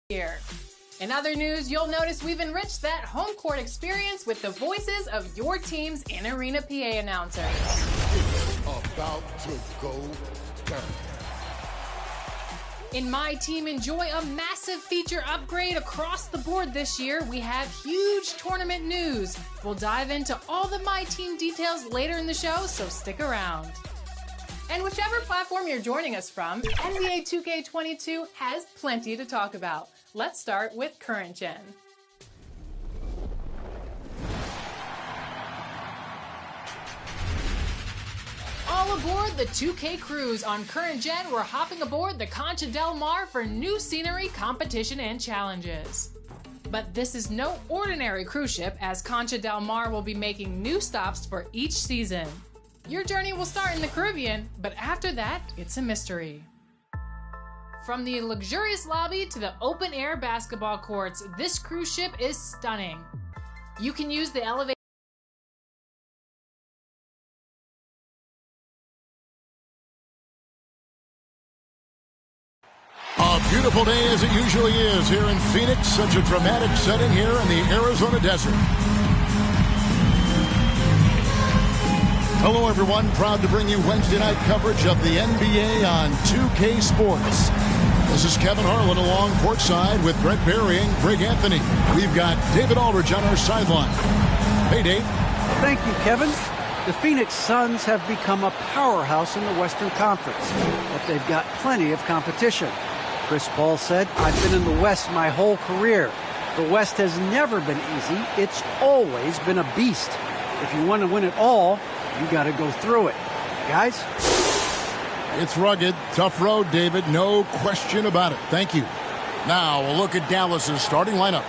year. In other news, you'll notice we've enriched that home court experience with the voices of your team's in-arena PA announcers. It's about to go down. In My Team Enjoy, a massive feature upgrade across the board this year, we have huge tournament news. We'll dive into all the My Team details later in the show, so stick around. And whichever platform you're joining us from, NBA 2K22 has plenty to talk about. Let's start with Current Gen. All aboard the 2K cruise. On Current Gen, we're hopping aboard the Concha Del Mar for new scenery, competition, and challenges. But this is no ordinary cruise ship, as Concha Del Mar will be making new stops for each season. Your journey will start in the Caribbean, but after that, it's a mystery. From the luxurious lobby to the open-air basketball courts, this cruise ship is stunning. You can use the elevator. A beautiful day as it usually is here in Phoenix. Such a dramatic setting here in the Arizona desert. Hello, everyone. Proud to bring you Wednesday night coverage of the NBA on 2K Sports. This is Kevin Harlan along courtside with Brett Berry and Greg Anthony. We've got David Aldridge on our sideline. Hey, Dave. Thank you, Kevin. The Phoenix Suns have become a powerhouse in the Western Conference, but they've got plenty of competition. Chris Paul said, "I've been in the West my whole career. The West has never been easy. It's always been a beast. If you want to win it all, you got to go through it." Guys? It's rugged, tough road, David. No question about it. Thank you. Now we'll look at Dallas's starting lineup.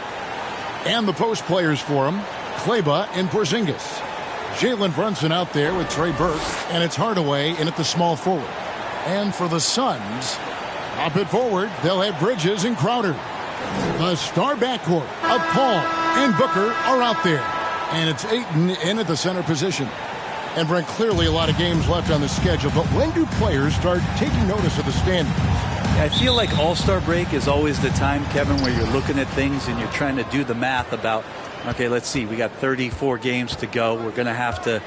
And the post players for him, Kleber and Porzingis. Jalen Brunson out there with Trey Burke, and it's Hardaway in at the small forward. And for the Suns, up at forward, they'll have Bridges and Crowder. The star backcourt of Paul and Booker are out there. And it's Ayton in at the center position. And Brent, clearly a lot of games left on the schedule, but when do players start taking notice of the standings? I feel like All-Star break is always the time, Kevin, where you're looking at things and you're trying to do the math about, okay, let's see, we got 34 games to go. We're going to have to,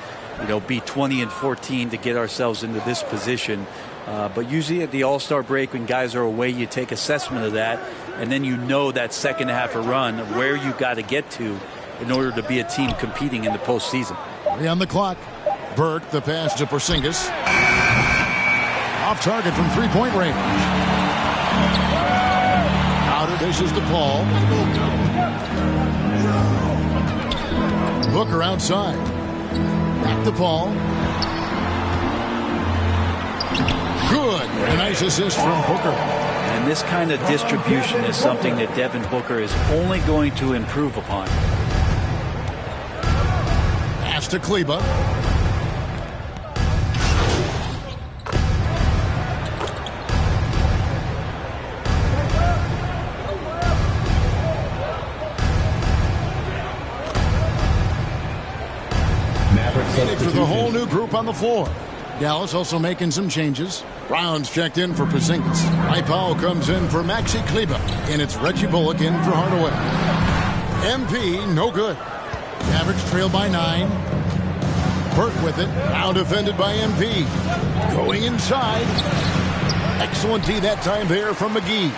be 20-14 to get ourselves into this position. But usually at the All-Star break, when guys are away, you take assessment of that, and then that second half of run of where you got to get to in order to be a team competing in the postseason. 3 on the clock. Burke, the pass to Porzingis. Off target from three-point range. Outer dishes to Paul. Booker outside. Back to Paul. Good. A nice assist from Booker. And this kind of distribution is something that Devin Booker is only going to improve upon. Pass to Kleber. Phoenix with a whole new group on the floor. Dallas also making some changes. Brown's checked in for Porzingis. Powell comes in for Maxi Kleber. And it's Reggie Bullock in for Hardaway. MP, no good. Mavericks trail by 9. Burke with it. Now defended by MP. Going inside. Excellent D that time there from McGee.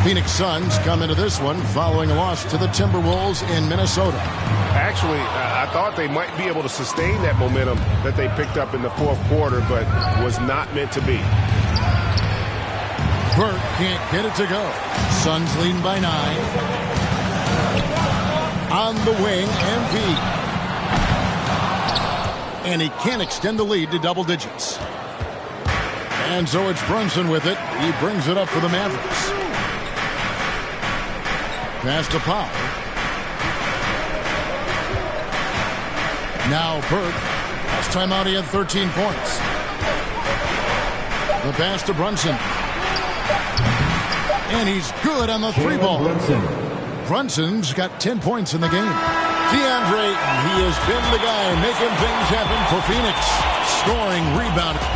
Phoenix Suns come into this one following a loss to the Timberwolves in Minnesota. Actually, I thought they might be able to sustain that momentum that they picked up in the fourth quarter, but was not meant to be. Burke can't get it to go. Suns leading by 9. On the wing, MP. And he can't extend the lead to double digits. And so it's Brunson with it. He brings it up for the Mavericks. Pass to Powell. Now Burke. Last time out he had 13 points. The pass to Brunson. And he's good on the 3-ball. Brunson's got 10 points in the game. DeAndre, he has been the guy making things happen for Phoenix. Scoring, rebounding.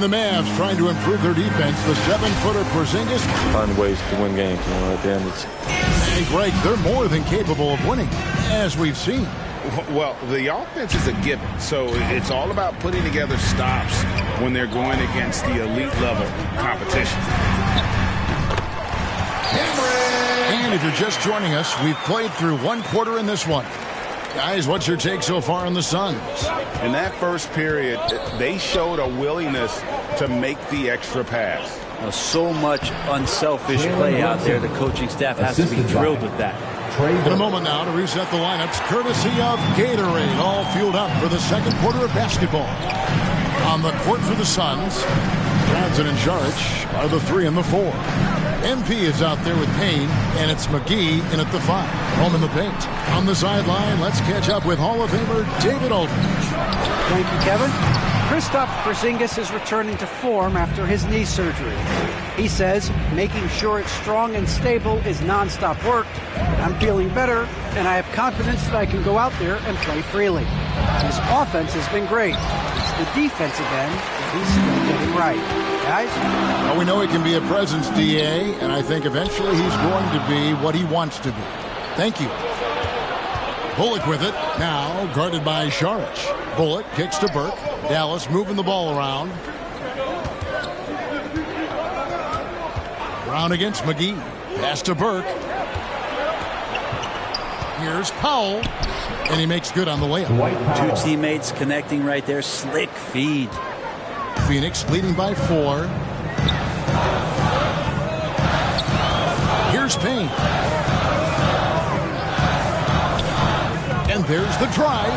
And the Mavs trying to improve their defense. The 7-footer Porzingis. Find ways to win games, at the end. And Greg, they're more than capable of winning, as we've seen. Well, the offense is a given, so it's all about putting together stops when they're going against the elite level competition. And if you're just joining us, we've played through one quarter in this one. Guys, what's your take so far on the Suns? In that first period, they showed a willingness to make the extra pass. So much unselfish play out there. The coaching staff has to be thrilled with that. In a moment now to reset the lineups, courtesy of Gatorade, all fueled up for the second quarter of basketball. On the court for the Suns, Johnson and Jaric are the 3 and the 4. MP is out there with Payne, and it's McGee in at the 5. Home in the paint. On the sideline, let's catch up with Hall of Famer David Aldridge. Thank you, Kevin. Kristaps Porzingis is returning to form after his knee surgery. He says making sure it's strong and stable is nonstop work. I'm feeling better, and I have confidence that I can go out there and play freely. His offense has been great. It's the defensive end that he's still getting right. Guys? Well, we know he can be a presence, DA, and I think eventually he's going to be what he wants to be. Thank you. Bullock with it, now guarded by Jaric. Bullock kicks to Burke. Dallas moving the ball around. Brown against McGee. Pass to Burke. Here's Powell, and he makes good on the layup. 2 teammates connecting right there. Slick feed. Phoenix leading by 4. Here's Payne. And there's the drive.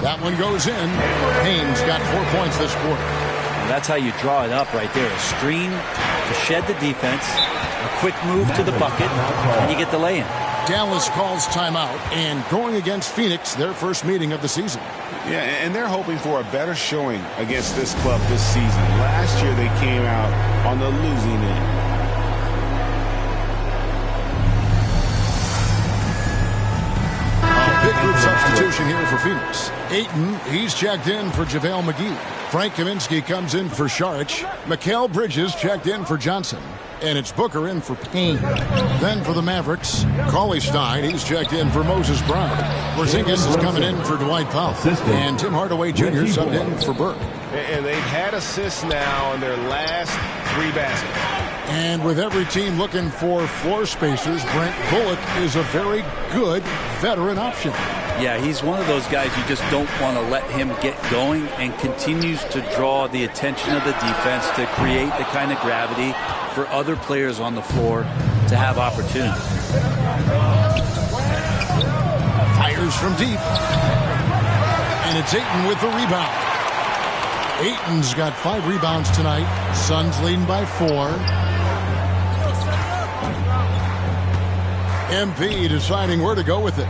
That one goes in. Payne's got 4 points this quarter. And that's how you draw it up right there. A screen to shed the defense, a quick move to the bucket, and you get the lay-in. Dallas calls timeout, and going against Phoenix, their first meeting of the season. Yeah, and they're hoping for a better showing against this club this season. Last year they came out on the losing end. Big group substitution here for Phoenix. Ayton, he's checked in for JaVale McGee. Frank Kaminsky comes in for Jaric. Mikal Bridges checked in for Johnson. And it's Booker in for Payne. Then for the Mavericks, Cauley Stein, he's checked in for Moses Brown. Porzingis is coming in for Dwight Powell. And Tim Hardaway Jr. subbed in for Burke. And they've had assists now in their last 3 baskets. And with every team looking for floor spacers, Brent Bullock is a very good veteran option. Yeah, he's one of those guys you just don't want to let him get going, and continues to draw the attention of the defense to create the kind of gravity for other players on the floor to have opportunity. Fires from deep. And it's Ayton with the rebound. Ayton's got 5 rebounds tonight. Suns leading by 4. MP deciding where to go with it.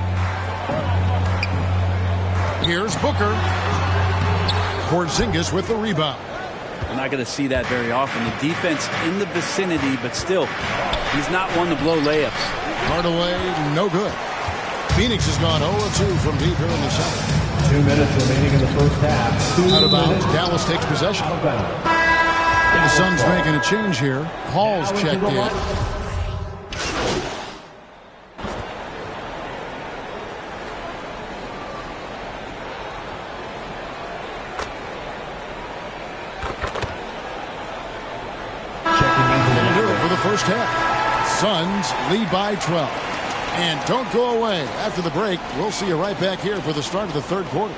Here's Booker. Porzingis with the rebound. We're not going to see that very often. The defense in the vicinity, but still, he's not one to blow layups. Hardaway, no good. Phoenix has gone 0-2 from deep here in the second. 2 minutes remaining in the first half. Out of bounds, Dallas takes possession. The Suns making a change here. Hall's checked in. First half. Suns lead by 12. And don't go away. After the break, we'll see you right back here for the start of the third quarter.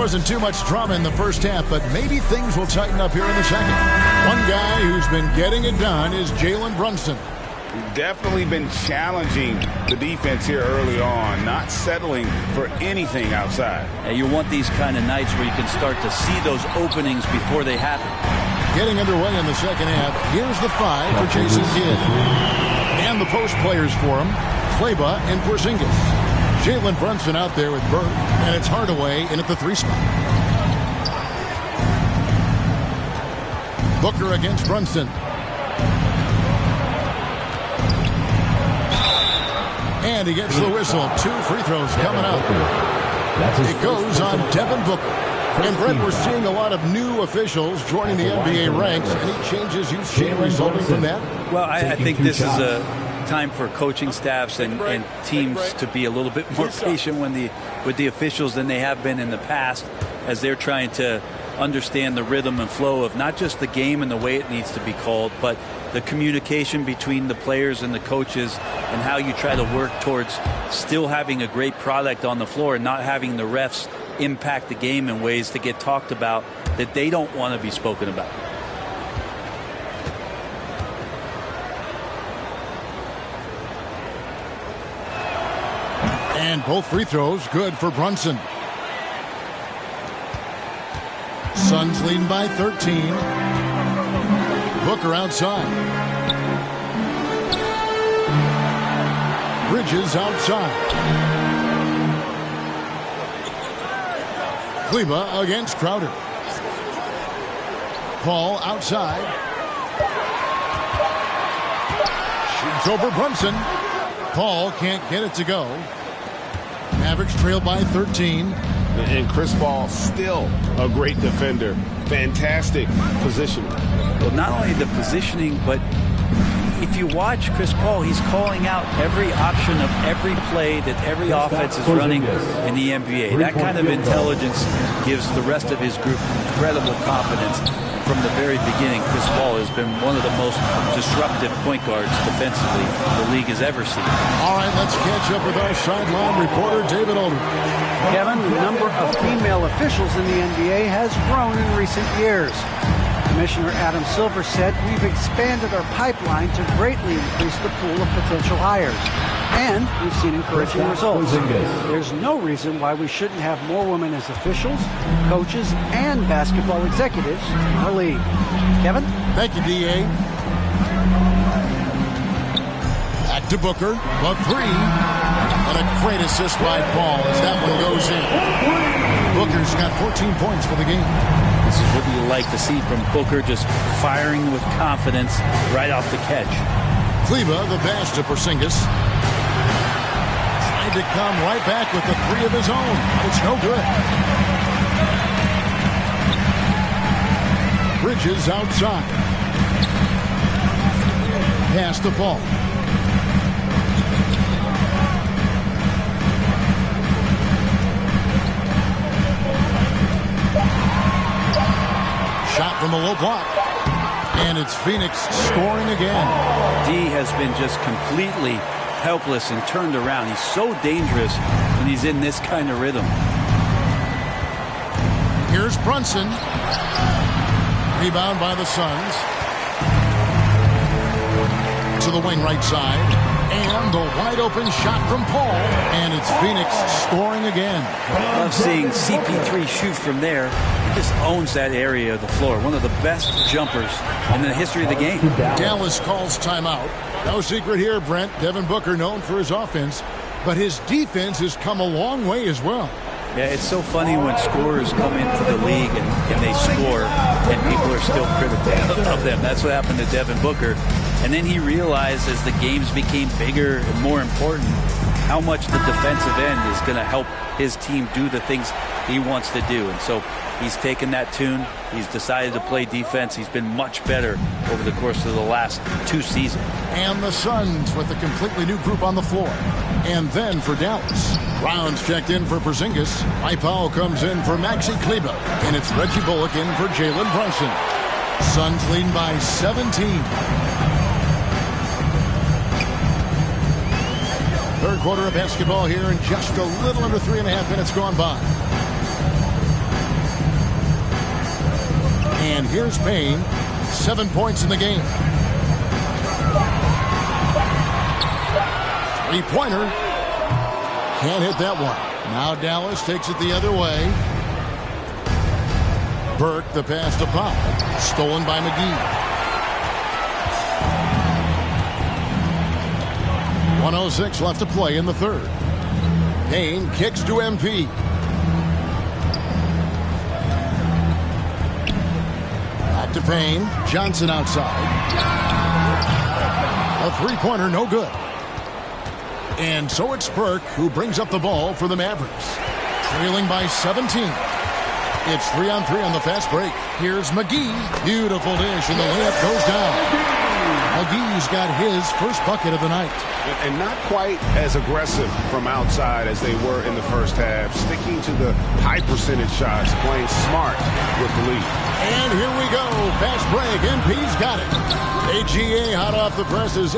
Wasn't too much drama in the first half, but maybe things will tighten up here in the second. One guy who's been getting it done is Jalen Brunson. Definitely been challenging the defense here early on, not settling for anything outside. And you want these kind of nights where you can start to see those openings before they happen. Getting underway in the second half. Here's the 5 for Jason Kidd. And the post players for him, Kleba and Porzingis. Jalen Brunson out there with Burke, and it's Hardaway in at the 3 spot. Booker against Brunson. And he gets the whistle. 2 free throws coming up. It goes on Devin Booker. And Brett, we're seeing a lot of new officials joining the NBA ranks. Any changes you've seen resulting from that? Well, I think this is a time for coaching staffs and teams to be a little bit more patient with the officials than they have been in the past, as they're trying to understand the rhythm and flow of not just the game and the way it needs to be called, but the communication between the players and the coaches, and how you try to work towards still having a great product on the floor and not having the refs impact the game in ways that get talked about that they don't want to be spoken about. And both free throws good for Brunson. Suns leading by 13. Booker outside. Bridges outside. Kleba against Crowder. Paul outside. Shoots over Brunson. Paul can't get it to go. Mavericks trail by 13. And Chris Paul still a great defender. Fantastic positioning. Well, not only the positioning, but if you watch Chris Paul, he's calling out every option of every play that every offense is running in the NBA. That kind of intelligence gives the rest of his group incredible confidence. From the very beginning, Chris Paul has been one of the most disruptive point guards defensively the league has ever seen. All right, let's catch up with our sideline reporter, David Aldridge. Kevin, the number of female officials in the NBA has grown in recent years. Commissioner Adam Silver said we've expanded our pipeline to greatly increase the pool of potential hires. And we've seen encouraging results. There's no reason why we shouldn't have more women as officials, coaches, and basketball executives in our league. Kevin? Thank you, D.A. Back to Booker. The 3. And a great assist by Paul as that one goes in. Booker's got 14 points for the game. This is what you like to see from Booker, just firing with confidence right off the catch. Kleba, the pass to Porzingis. Trying to come right back with the 3 of his own. It's no good. Bridges outside. Pass to Paul. Shot from the low block. And it's Phoenix scoring again. D has been just completely helpless and turned around. He's so dangerous when he's in this kind of rhythm. Here's Brunson. Rebound by the Suns. To the wing right side. And the wide open shot from Paul. And it's Phoenix scoring again. I love seeing CP3 shoot from there. He just owns that area of the floor. One of the best jumpers in the history of the game. Dallas calls timeout. No secret here, Brent. Devin Booker known for his offense, but his defense has come a long way as well. Yeah, it's so funny when scorers come into the league and they score and people are still critical of them. That's what happened to Devin Booker. And then he realized as the games became bigger and more important how much the defensive end is going to help his team do the things he wants to do. And so he's taken that tune. He's decided to play defense. He's been much better over the course of the last 2 seasons. And the Suns with a completely new group on the floor. And then for Dallas, Brown's checked in for Porzingis. Mike Powell comes in for Maxi Kleba. And it's Reggie Bullock in for Jalen Brunson. Suns leading by 17. Third quarter of basketball here in just a little under 3.5 minutes gone by. And here's Payne. 7 points in the game. Three-pointer. Can't hit that one. Now Dallas takes it the other way. Burke, the pass to Powell. Stolen by McGee. 1:06 left to play in the third. Payne kicks to MP. Back to Payne. Johnson outside. A three-pointer, no good. And so it's Burke who brings up the ball for the Mavericks. Trailing by 17. It's 3-on-3 on the fast break. Here's McGee. Beautiful dish, and the layup goes down. McGee's got his first bucket of the night. And not quite as aggressive from outside as they were in the first half. Sticking to the high percentage shots, playing smart with the lead. And here we go. Fast break. MP's got it. AGA hot off the presses.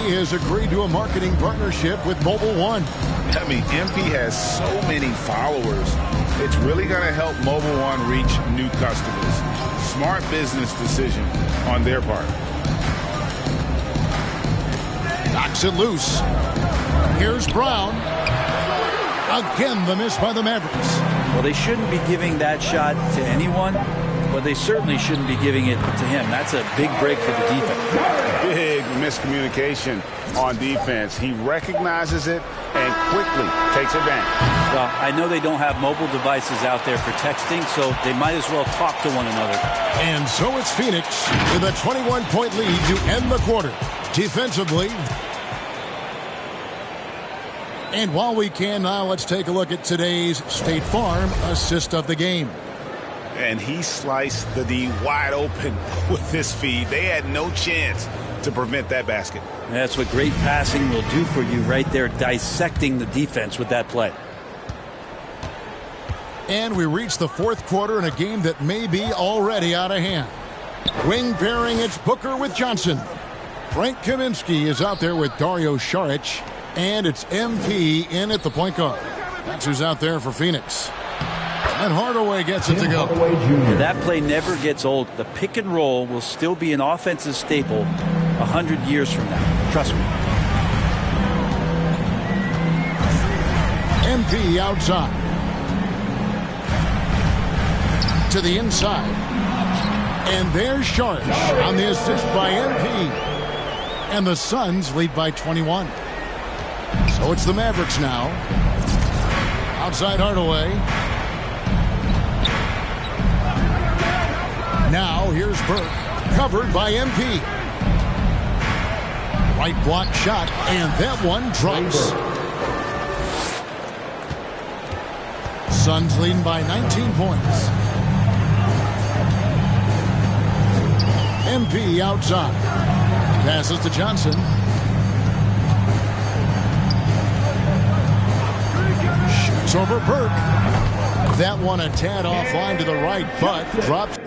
Has agreed to a marketing partnership with Mobile One. I mean, MP has so many followers. It's really going to help Mobile One reach new customers. Smart business decision on their part. Knocks it loose. Here's Brown. Again, the miss by the Mavericks. Well, they shouldn't be giving that shot to anyone, but they certainly shouldn't be giving it to him. That's a big break for the defense. Big miscommunication on defense. He recognizes it and quickly takes advantage. Well, I know they don't have mobile devices out there for texting, so they might as well talk to one another. And so it's Phoenix with a 21-point lead to end the quarter. Defensively. And while we can now, let's take a look at today's State Farm assist of the game. And he sliced the D wide open with this feed. They had no chance to prevent that basket. That's what great passing will do for you right there, dissecting the defense with that play. And we reach the fourth quarter in a game that may be already out of hand. Wing pairing, it's Booker with Johnson. Frank Kaminsky is out there with Dario Saric. And it's MP in at the point guard. That's who's out there for Phoenix. And Hardaway gets it to go. That play never gets old. The pick and roll will still be an offensive staple 100 years from now. Trust me. MP outside. To the inside. And there's Saric on the assist by MP. And the Suns lead by 21. So it's the Mavericks now. Outside Hardaway. Now here's Burke. Covered by MP. Right block shot. And that one drops. Suns leading by 19 points. MP outside. Passes to Johnson. Over Burke. That one a tad offline to the right, but drops.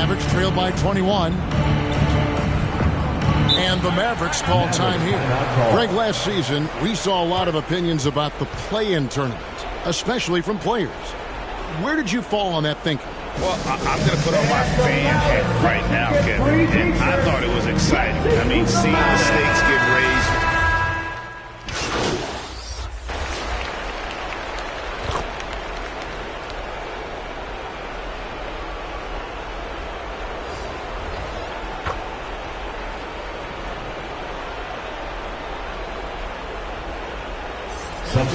Mavericks trail by 21. And the Mavericks call time here. Greg, last season, we saw a lot of opinions about the play-in tournament, especially from players. Where did you fall on that thinking? Well, I'm going to put on my fan hat right now, Kevin. And I thought it was exciting. I mean, seeing the stakes get raised.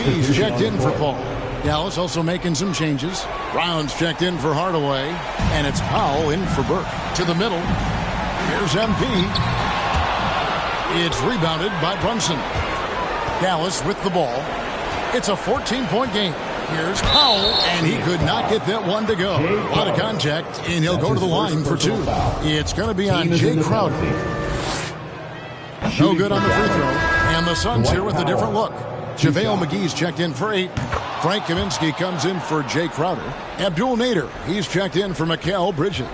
He's checked in for Paul. Dallas also making some changes. Brown's checked in for Hardaway. And it's Powell in for Burke. To the middle. Here's MP. It's rebounded by Brunson. Dallas with the ball. It's a 14-point game. Here's Powell, and he could not get that one to go. A lot of contact, and he'll go to the line for two. It's going to be on Jay Crowder. No good on the free throw. And the Suns here with a different look. JaVale McGee's checked in for 8. Frank Kaminsky comes in for Jay Crowder. Abdul Nader, he's checked in for Mikal Bridges.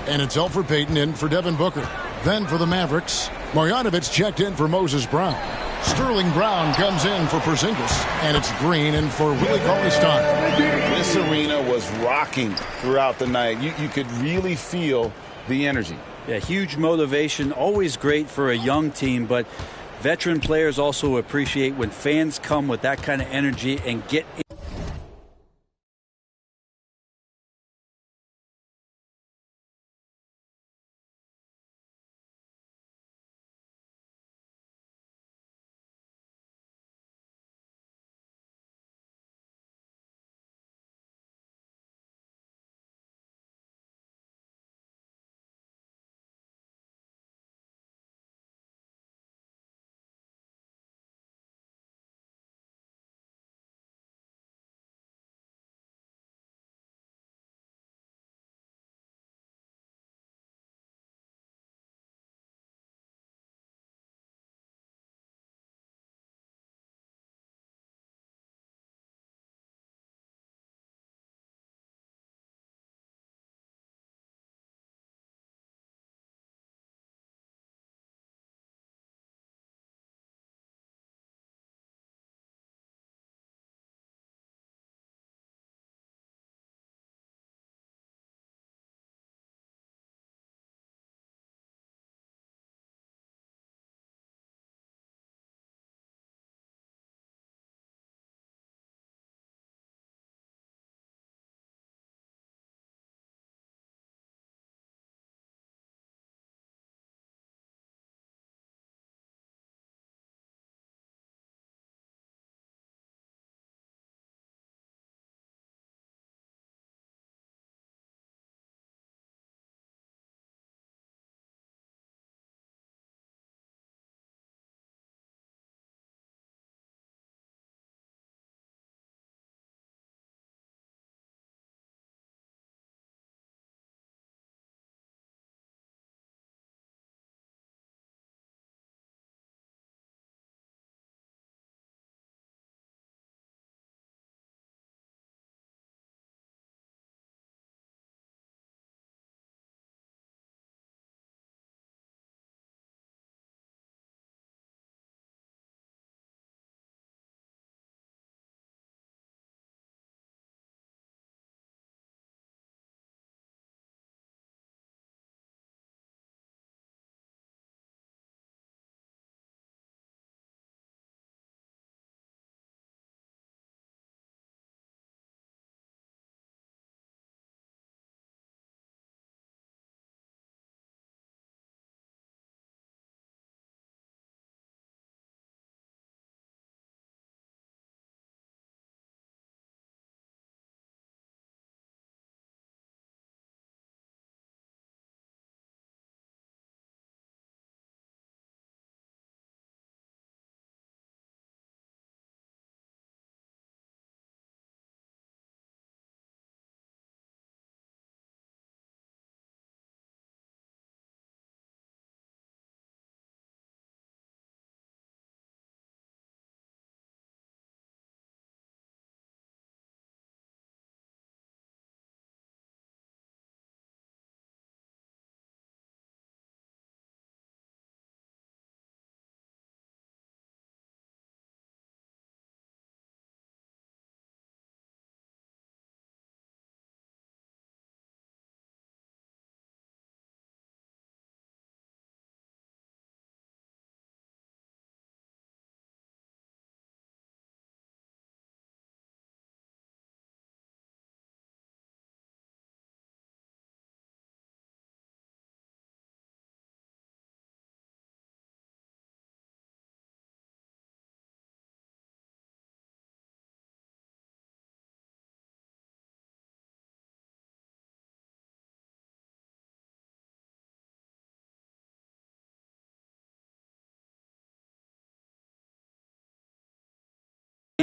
And it's Elfrid Payton in for Devin Booker. Then for the Mavericks, Marjanovic checked in for Moses Brown. Sterling Brown comes in for Porzingis. And it's Green in for Willie Cauley-Stein. This arena was rocking throughout the night. You could really feel the energy. Yeah, huge motivation. Always great for a young team, but veteran players also appreciate when fans come with that kind of energy and get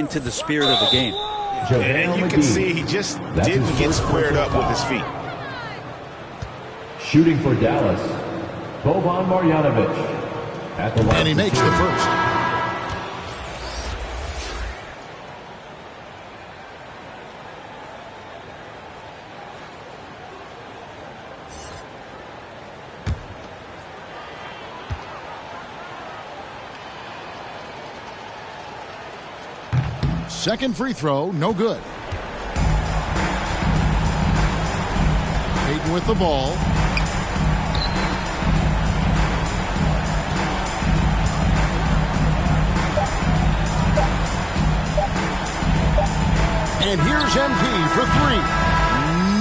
into the spirit of the game. And you can see he just didn't get squared up with his feet. Shooting for Dallas, Boban Marjanovic. At the line and he makes the first. Second free throw, no good. Payton with the ball. And here's MP for three.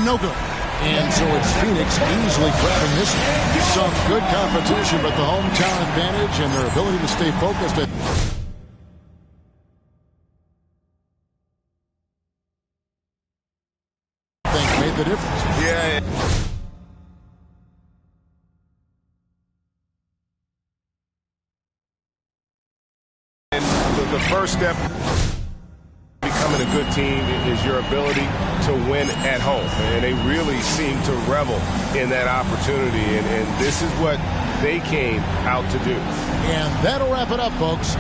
No good. And so it's Phoenix easily grabbing this one. Some good competition, but the hometown advantage and their ability to stay focused at made the difference. Yeah. And the first step becoming a good team is your ability to win at home. And they really seem to revel in that opportunity. And this is what they came out to do. And that'll wrap it up, folks.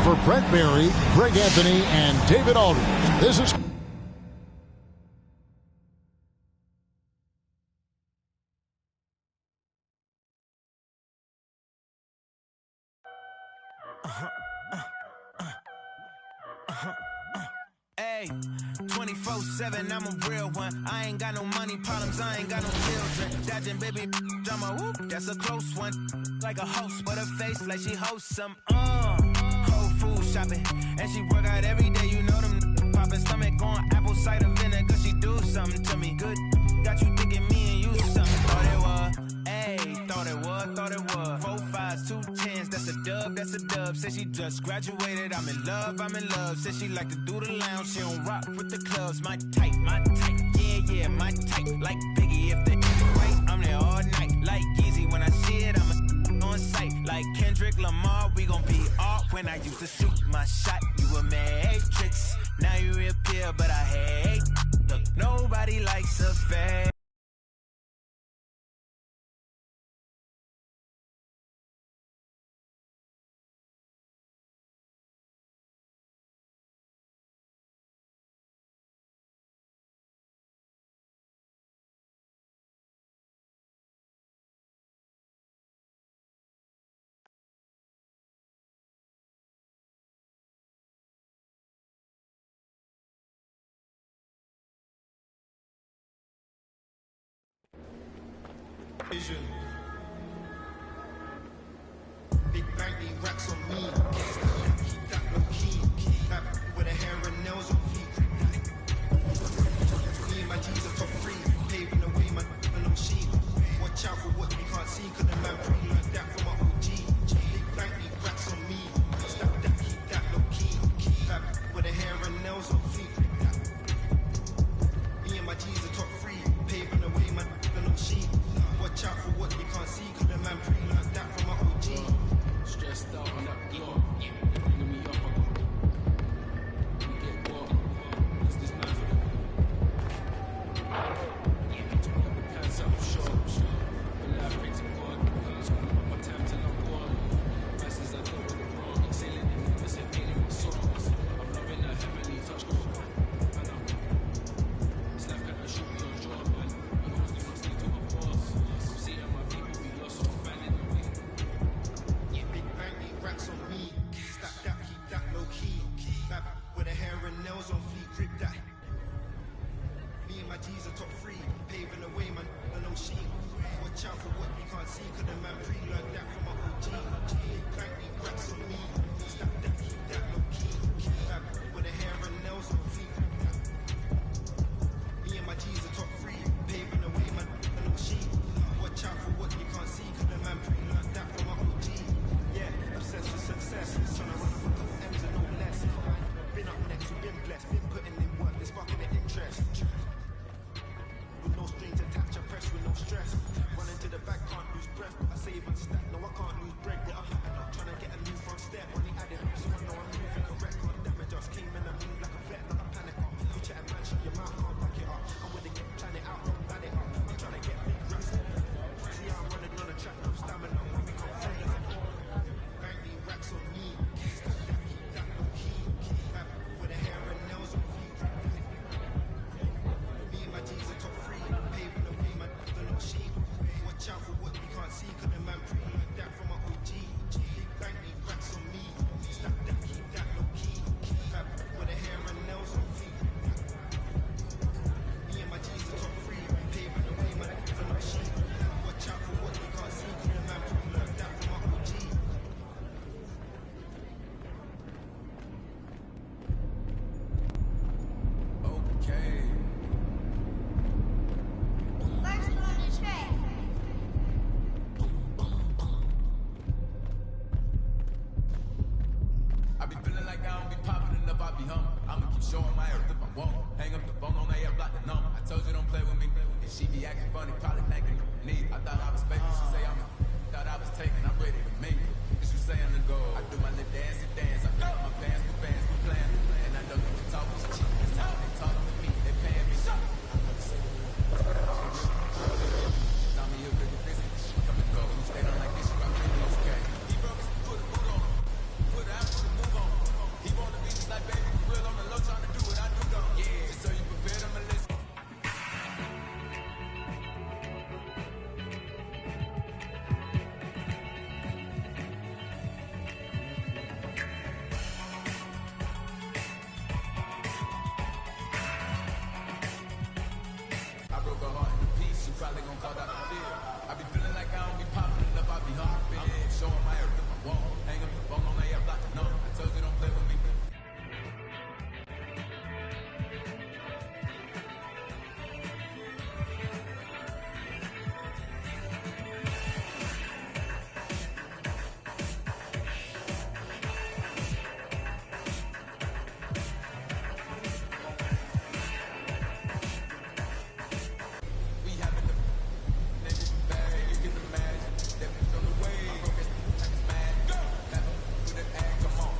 For Brett Barry, Greg Anthony, and David Aldridge, this is Hey, 24/7, I'm a real one. I ain't got no money problems, I ain't got no children. Dodging baby, I'm a whoop, that's a close one. Like a host, but her face like she hosts some. Whole food shopping, and she work out every day. You know them popping stomach on apple cider vinegar. She do something to me good. Got you thinking me and you something. Thought it was, ayy, thought it was. 4 5s, 2 10s, that's a dub, that's a dub. Said she just graduated, I'm in love. Said she like to do the lounge, she don't rock with the clubs. My type, yeah, my type. Like Biggie, if they right, I'm there all night. Like Yeezy, when I see it, I'm on sight. Like Kendrick Lamar, we gon' be off. When I used to shoot my shot, you a matrix. Now you reappear, but I hate. Look, nobody likes a fake. Vision. Big bang, they racks on me. Keep that low key. That with the hair and nails on feet. Me and my G's are top 3. Paving the way, man, and I'm sheep. Watch out for what you can't see, cause the man pre-learned that from my OG. Big bang, they racks on me. Stack that, keep that low key. That with the hair and nails on feet. Me and my G's are top 3. Paving the way, man, and I'm sheep. Watch out for what you can't see, cause the man pre-learned that from my OG. Stressed out on that floor, bringing me up, we get caught. What's this man for? Took up the pants out, sure. The life brings him God. My time till I'm gone. Vices I deal with the wrong. Exhaling in the missing alien with songs. I'm loving that heavenly touch. And this life kinda shoot me on job, man. We always must need to a boss. Seeing my people be lost, so I'm finding the way. Big bang, they racks on me. Stack that, keep that low key. That with the hair and nails on fleek, grip that. Me and my G's are top 3. Paving the way, man, and I'm sheep. Watch out for what you can't see, cause the man pre-learned that from my OG. Big bang, they racks on me. Stack that, keep that low key. That with the hair and nails on fleek. Me and my G's are top 3. Paving the way, man, and I'm sheep. Watch out for what you can't see, cause the man pre-learned that from my OG. Yeah, obsessed with success. Trying to run up a couple M's and no less. Been up next, we've been blessed. Been putting in work, they're sparking the interest. With no strings attached, I press with no stress. Run into the back, can't lose breath. I save and stack, no I can't lose bread. But I'm trying to get a new front step. When they added up, so I know I'm moving correct. Can't damage us, king Hang up the phone on A, I block the number. I told you don't play with me. If she be acting funny, probably thinking me. I thought I was faking. She say I'm thought I was taking. I'm ready to make it. Is you saying to go? I do my little dance. I pick up my pants, we playing. And I know you talk is cheap. That's how they talking with me. They paying me. Tell me you're really busy. Come and go. You stay down like this, you got really okay. He broke his put a boot on him. Put an apple to move on. He wanna be just like baby for real on the low, trying to do what I do though. Yeah, so you prepared him a list. I broke her heart in peace, she probably gon' call that a fear. I be feeling like I don't be popping enough, I be hopping. I'm showing my everything I want. Hang up the phone on A, I block the number. I told you don't play with me. We having the they moving fast, and you can imagine that we on the way. I broke his mad. Go! Never with an ad, come on.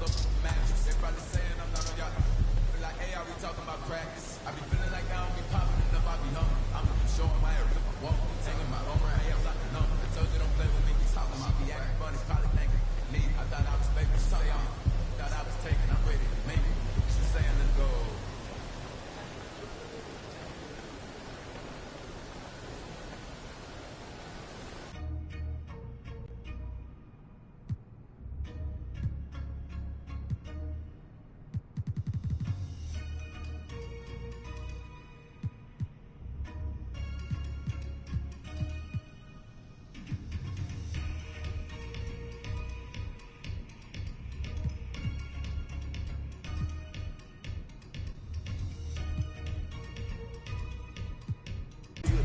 Look at the mattress. They probably saying I'm not on y'all. Feel like, hey, are we talking about practice? I be feeling like I don't be popping enough, I be hungry. I'm showing my everything I want. Taking my own right, I'm like the number. I told you don't play with me. Talking about be acting funny, probably thinking me. I thought I was faking. She say thought I was taking. I'm ready to make it. She saying let's go.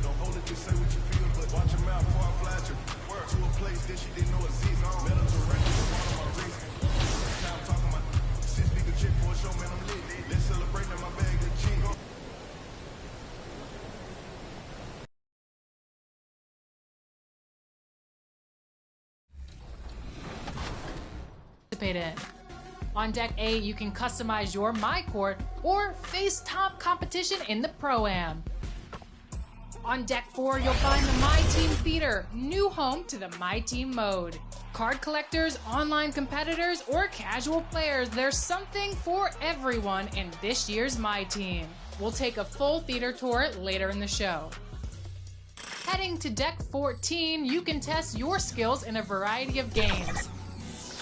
Don't hold it, just say what you feel, but watch your mouth before I flash you. To a place that she didn't know exists. Met her to rent on my wrist. Now I'm talking about 6-figure chick for a show, man, I'm lit. Let's celebrate in my bag of cheese. In. On deck A, you can customize your My Court or face top competition in the Pro-Am. On deck 4, you'll find the My Team Theater, new home to the My Team mode. Card collectors, online competitors, or casual players, there's something for everyone in this year's My Team. We'll take a full theater tour later in the show. Heading to deck 14, you can test your skills in a variety of games.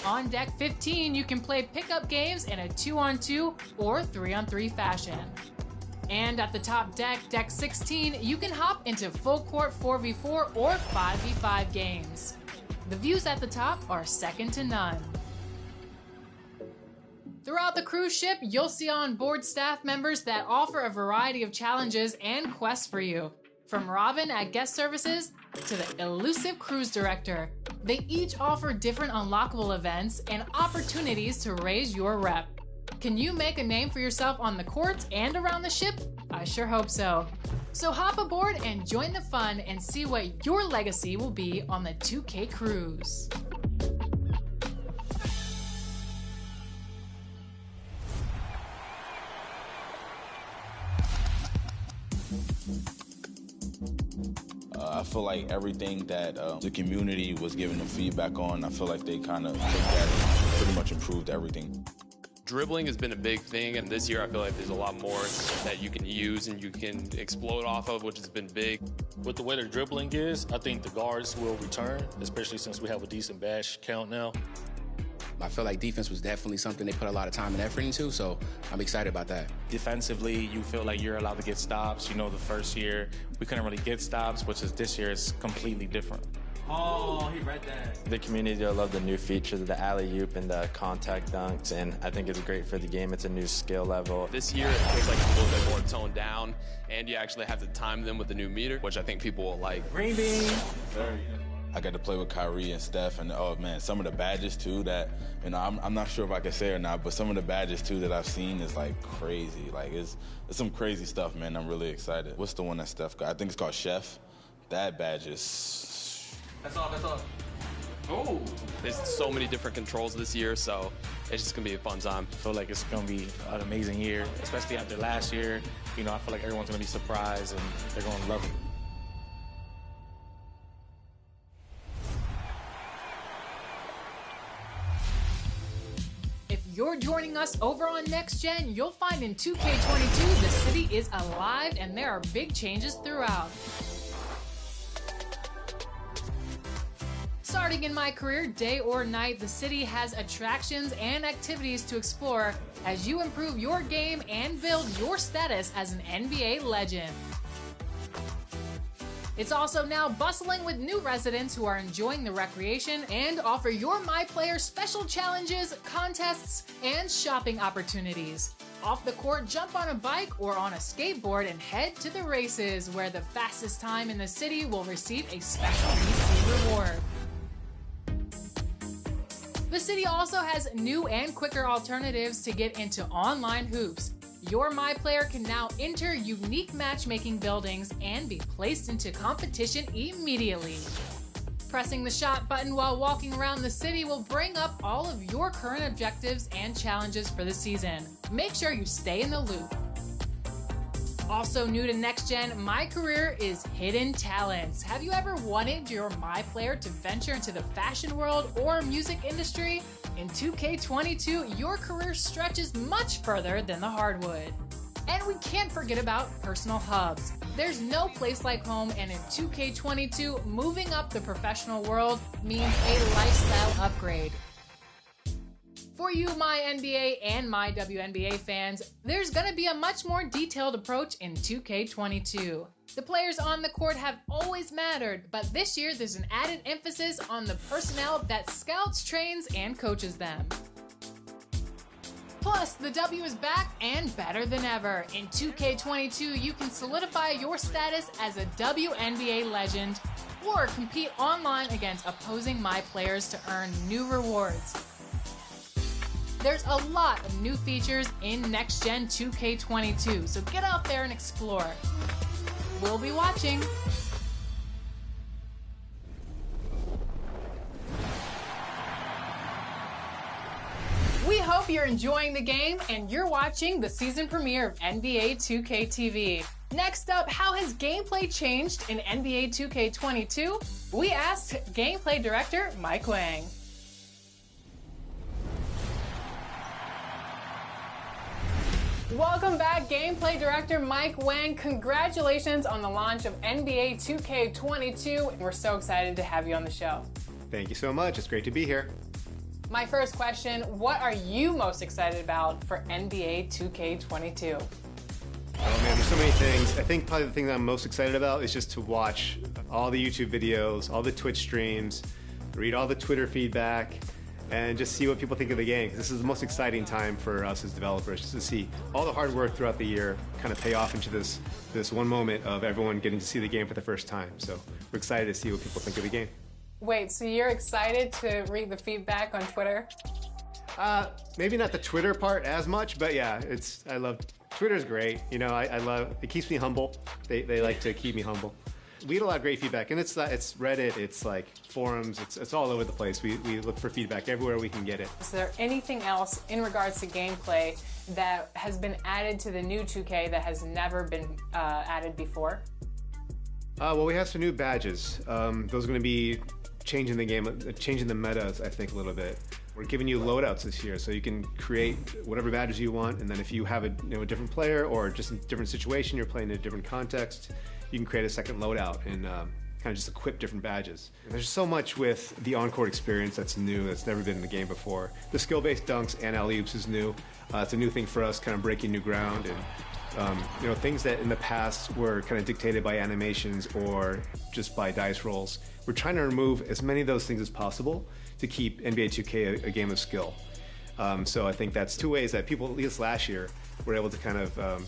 On deck 15, you can play pickup games in a 2-on-2 or 3-on-3 fashion. And at the top deck, deck 16, you can hop into full court 4v4 or 5v5 games. The views at the top are second to none. Throughout the cruise ship, you'll see on board staff members that offer a variety of challenges and quests for you. From Robin at Guest Services to the elusive cruise director, they each offer different unlockable events and opportunities to raise your rep. Can you make a name for yourself on the courts and around the ship? I sure hope so. So hop aboard and join the fun and see what your legacy will be on the 2K cruise. I feel like everything that the community was giving them feedback on, I feel like they kind of looked at it and pretty much improved everything. Dribbling has been a big thing, and this year I feel like there's a lot more that you can use and you can explode off of, which has been big. With the way the dribbling is, I think the guards will return, especially since we have a decent bash count now. I feel like defense was definitely something they put a lot of time and effort into, so I'm excited about that. Defensively, you feel like you're allowed to get stops. You know, the first year, we couldn't really get stops, which is this year is completely different. Oh, he read that. The community, I love the new features, the alley-oop and the contact dunks, and I think it's great for the game. It's a new skill level. This year, it feels like it's a little bit more toned down, and you actually have to time them with the new meter, which I think people will like. Green bean. I got to play with Kyrie and Steph, and oh man, some of the badges too that, I'm not sure if I can say or not, but some of the badges too that I've seen is like crazy. Like it's some crazy stuff, man. I'm really excited. What's the one that Steph got? I think it's called Chef. That badge is... That's all. Oh, there's so many different controls this year, so it's just gonna be a fun time. I feel like it's gonna be an amazing year, especially after last year. I feel like everyone's gonna be surprised and they're gonna love it. If you're joining us over on Next Gen, you'll find in 2K22 the city is alive and there are big changes throughout. Starting in my career, day or night, the city has attractions and activities to explore as you improve your game and build your status as an NBA legend. It's also now bustling with new residents who are enjoying the recreation and offer your My Player special challenges, contests, and shopping opportunities. Off the court, jump on a bike or on a skateboard and head to the races, where the fastest time in the city will receive a special VC reward. The city also has new and quicker alternatives to get into online hoops. Your My Player can now enter unique matchmaking buildings and be placed into competition immediately. Pressing the shot button while walking around the city will bring up all of your current objectives and challenges for the season. Make sure you stay in the loop. Also new to Next Gen, My Career is Hidden Talents. Have you ever wanted your My Player to venture into the fashion world or music industry? In 2K22, your career stretches much further than the hardwood. And we can't forget about personal hubs. There's no place like home, and in 2K22, moving up the professional world means a lifestyle upgrade. For you, my NBA and my WNBA fans, there's gonna be a much more detailed approach in 2K22. The players on the court have always mattered, but this year there's an added emphasis on the personnel that scouts, trains, and coaches them. Plus, the W is back and better than ever. In 2K22, you can solidify your status as a WNBA legend or compete online against opposing My Players to earn new rewards. There's a lot of new features in Next Gen 2K22, so get out there and explore. We'll be watching. We hope you're enjoying the game and you're watching the season premiere of NBA 2K TV. Next up, how has gameplay changed in NBA 2K22? We asked gameplay director Mike Wang. Welcome back, gameplay director Mike Wang. Congratulations on the launch of NBA 2K22. We're so excited to have you on the show. Thank you so much. It's great to be here. My first question, what are you most excited about for NBA 2K22? Oh man, there's so many things. I think probably the thing that I'm most excited about is just to watch all the YouTube videos, all the Twitch streams, read all the Twitter feedback, and just see what people think of the game. This is the most exciting time for us as developers, just to see all the hard work throughout the year kind of pay off into this one moment of everyone getting to see the game for the first time. So we're excited to see what people think of the game. Wait, so you're excited to read the feedback on Twitter? Maybe not the Twitter part as much, but yeah, I love Twitter's great. You know, I love it. Keeps me humble. They like to keep me humble. We get a lot of great feedback, and it's Reddit, it's like forums, it's all over the place. We look for feedback everywhere we can get it. Is there anything else in regards to gameplay that has been added to the new 2K that has never been added before? Well, we have some new badges. Those are going to be changing the game, changing the meta, I think, a little bit. We're giving you loadouts this year, so you can create whatever badges you want, and then if you have a different player or just a different situation, you're playing in a different context, you can create a second loadout and kind of just equip different badges. And there's so much with the on-court experience that's new, that's never been in the game before. The skill-based dunks and alley-oops is new. It's a new thing for us, kind of breaking new ground, and things that in the past were kind of dictated by animations or just by dice rolls. We're trying to remove as many of those things as possible to keep NBA 2K a game of skill. So I think that's two ways that people, at least last year, were able to kind of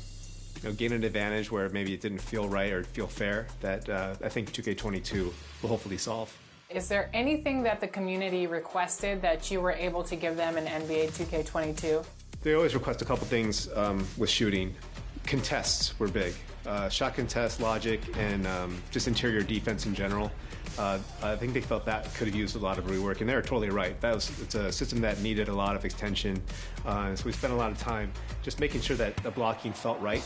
gain an advantage where maybe it didn't feel right or feel fair, that I think 2K22 will hopefully solve. Is there anything that the community requested that you were able to give them in NBA 2K22? They always request a couple things with shooting. Contests were big. Shot contest, logic, and just interior defense in general. I think they felt that could have used a lot of rework, and they're totally right. It's a system that needed a lot of extension, so we spent a lot of time just making sure that the blocking felt right.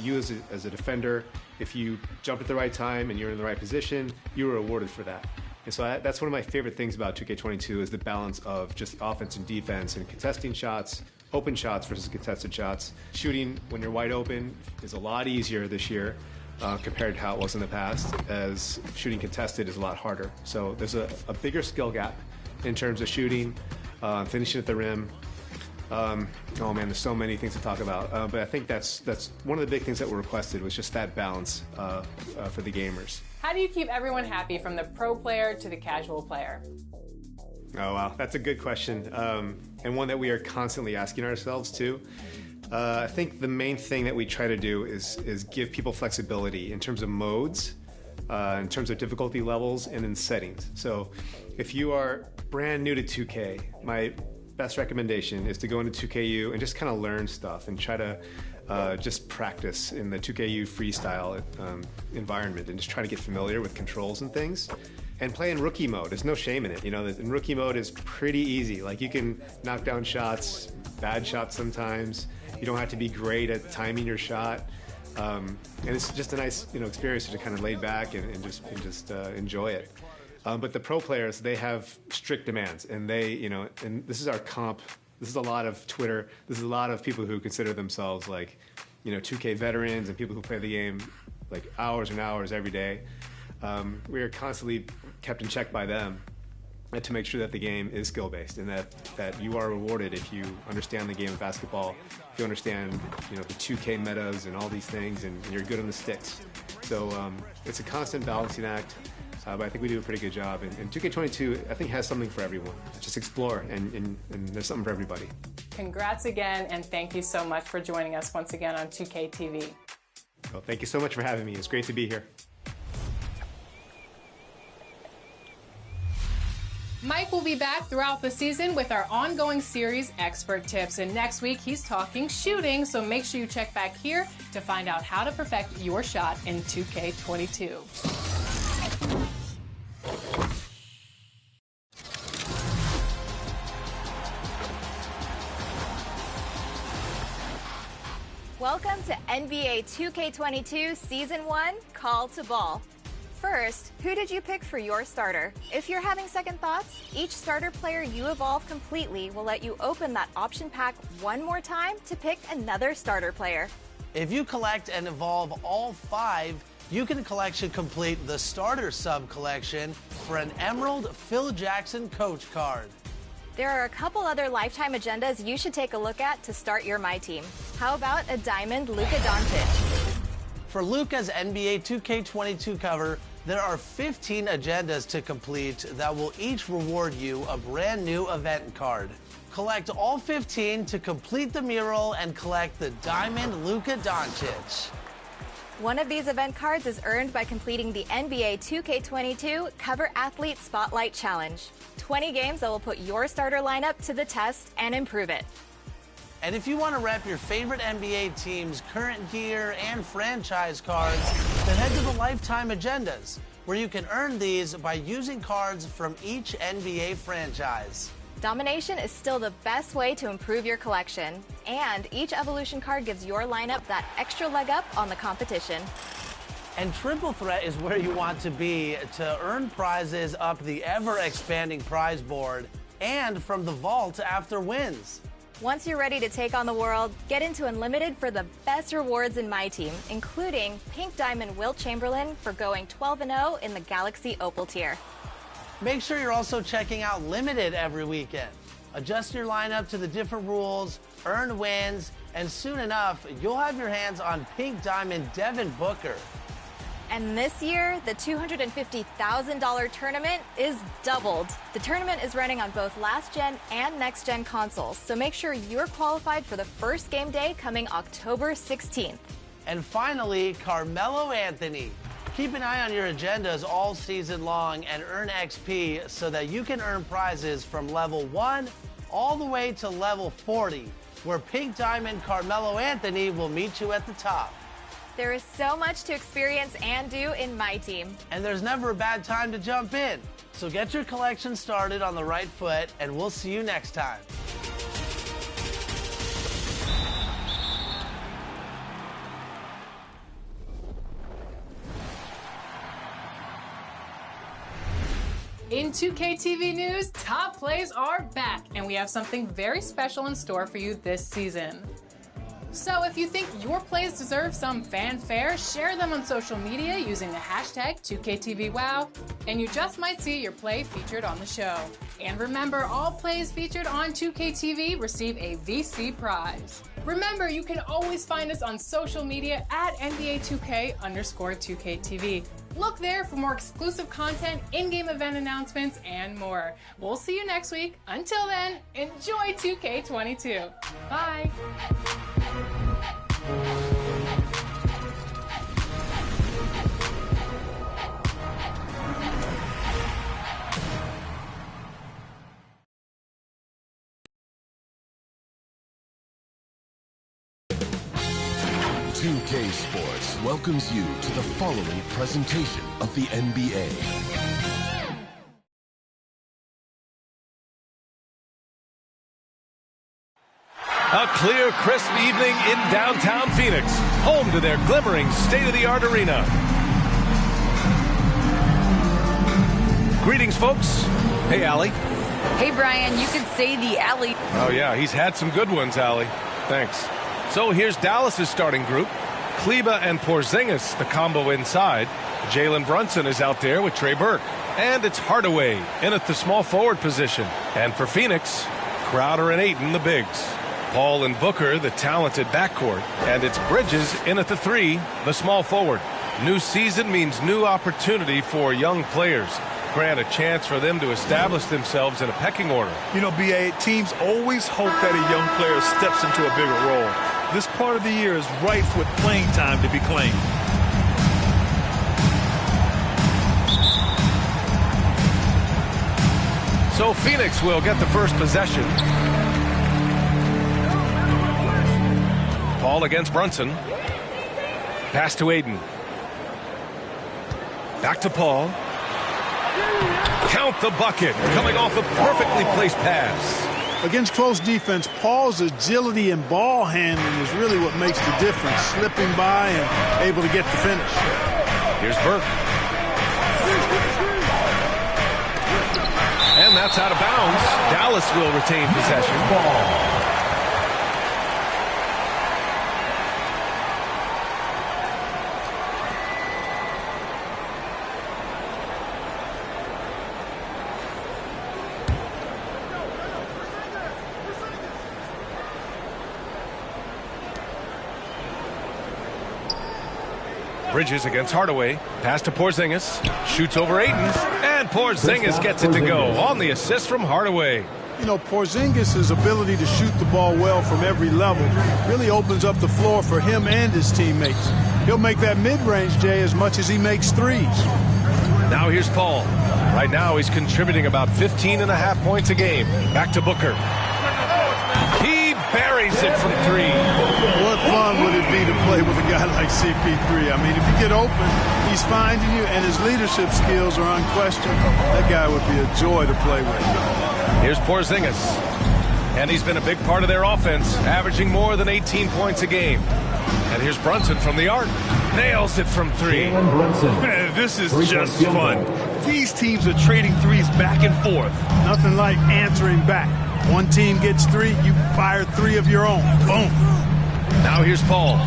You as a defender, if you jumped at the right time and you're in the right position, you were rewarded for that. And so that's one of my favorite things about 2K22 is the balance of just offense and defense and contesting shots, open shots versus contested shots. Shooting when you're wide open is a lot easier this year compared to how it was in the past, as shooting contested is a lot harder. So there's a bigger skill gap in terms of shooting, finishing at the rim. Oh man, there's so many things to talk about. But I think that's one of the big things that were requested was just that balance for the gamers. How do you keep everyone happy from the pro player to the casual player? Oh wow, that's a good question, and one that we are constantly asking ourselves too. I think the main thing that we try to do is give people flexibility in terms of modes, in terms of difficulty levels, and in settings. So if you are brand new to 2K, my best recommendation is to go into 2KU and just kind of learn stuff and try to just practice in the 2KU freestyle environment and just try to get familiar with controls and things. And play in rookie mode. There's no shame in it. You know, in rookie mode is pretty easy. Like you can knock down shots, bad shots sometimes. You don't have to be great at timing your shot. And it's just a nice, experience to kind of lay back and just enjoy it. But the pro players, they have strict demands, and and this is our comp. This is a lot of Twitter. This is a lot of people who consider themselves like, 2K veterans and people who play the game like hours and hours every day. We are constantly kept in check by them to make sure that the game is skill-based and that you are rewarded if you understand the game of basketball, if you understand the 2K metas and all these things, and you're good on the sticks. So it's a constant balancing act, but I think we do a pretty good job. And 2K22, I think, has something for everyone. Just explore, and there's something for everybody. Congrats again, and thank you so much for joining us once again on 2K TV. Well, thank you so much for having me. It's great to be here. Mike will be back throughout the season with our ongoing series, Expert Tips. And next week, he's talking shooting, so make sure you check back here to find out how to perfect your shot in 2K22. Welcome to NBA 2K22 Season 1, Call to Ball. First, who did you pick for your starter? If you're having second thoughts, each starter player you evolve completely will let you open that option pack one more time to pick another starter player. If you collect and evolve all 5, you can collection complete the starter sub collection for an Emerald Phil Jackson coach card. There are a couple other lifetime agendas you should take a look at to start your My Team. How about a Diamond Luka Doncic? For Luka's NBA 2K22 cover, there are 15 agendas to complete that will each reward you a brand new event card. Collect all 15 to complete the mural and collect the Diamond Luka Doncic. One of these event cards is earned by completing the NBA 2K22 Cover Athlete Spotlight Challenge. 20 games that will put your starter lineup to the test and improve it. And if you want to rep your favorite NBA team's current gear and franchise cards, then head to the Lifetime Agendas, where you can earn these by using cards from each NBA franchise. Domination is still the best way to improve your collection, and each evolution card gives your lineup that extra leg up on the competition. And Triple Threat is where you want to be to earn prizes up the ever-expanding prize board and from the vault after wins. Once you're ready to take on the world, get into Unlimited for the best rewards in My Team, including Pink Diamond Wilt Chamberlain for going 12-0 in the Galaxy Opal tier. Make sure you're also checking out Limited every weekend. Adjust your lineup to the different rules, earn wins, and soon enough, you'll have your hands on Pink Diamond Devin Booker. And this year, the $250,000 tournament is doubled. The tournament is running on both last-gen and next-gen consoles, so make sure you're qualified for the first game day coming October 16th. And finally, Carmelo Anthony. Keep an eye on your agendas all season long and earn XP so that you can earn prizes from level 1 all the way to level 40, where Pink Diamond Carmelo Anthony will meet you at the top. There is so much to experience and do in my team. And there's never a bad time to jump in. So get your collection started on the right foot, and we'll see you next time. In 2K TV news, top plays are back, and we have something very special in store for you this season. So if you think your plays deserve some fanfare, share them on social media using the hashtag 2KTVWow, and you just might see your play featured on the show. And remember, all plays featured on 2KTV receive a VC prize. Remember, you can always find us on social media at NBA2K_2KTV. Look there for more exclusive content, in-game event announcements, and more. We'll see you next week. Until then, enjoy 2K22. Bye. 2K Sports welcomes you to the following presentation of the NBA. A clear, crisp evening in downtown Phoenix, home to their glimmering state-of-the-art arena. Greetings, folks. Hey, Allie. Hey, Brian, you could say the Allie. Oh, yeah, he's had some good ones, Allie. Thanks. So here's Dallas's starting group. Kleba and Porzingis, the combo inside. Jalen Brunson is out there with Trey Burke. And it's Hardaway in at the small forward position. And for Phoenix, Crowder and Ayton, the bigs. Paul and Booker, the talented backcourt. And it's Bridges in at the 3, the small forward. New season means new opportunity for young players. Grant a chance for them to establish themselves in a pecking order. You know, B.A., teams always hope that a young player steps into a bigger role. This part of the year is rife with playing time to be claimed. So Phoenix will get the first possession. Paul against Brunson. Pass to Ayton. Back to Paul. Count the bucket, coming off a perfectly placed pass. Against close defense, Paul's agility and ball handling is really what makes the difference, slipping by and able to get the finish. Here's Burke. And that's out of bounds. Dallas will retain possession. Ball. Bridges against Hardaway. Pass to Porzingis. Shoots over Ayton. And Porzingis gets it to go on the assist from Hardaway. You know, Porzingis' ability to shoot the ball well from every level really opens up the floor for him and his teammates. He'll make that mid-range, Jay, as much as he makes threes. Now here's Paul. Right now he's contributing about 15.5 points a game. Back to Booker. He buries it from 3. What fun would it be to play with a guy like CP3? I mean, if you get open, he's finding you, and his leadership skills are unquestioned. That guy would be a joy to play with. Here's Porzingis. And he's been a big part of their offense, averaging more than 18 points a game. And here's Brunson from the arc. Nails it from 3. Man, this is just fun. These teams are trading threes back and forth. Nothing like answering back. One team gets 3, you fire 3 of your own. Boom. Now here's Paul.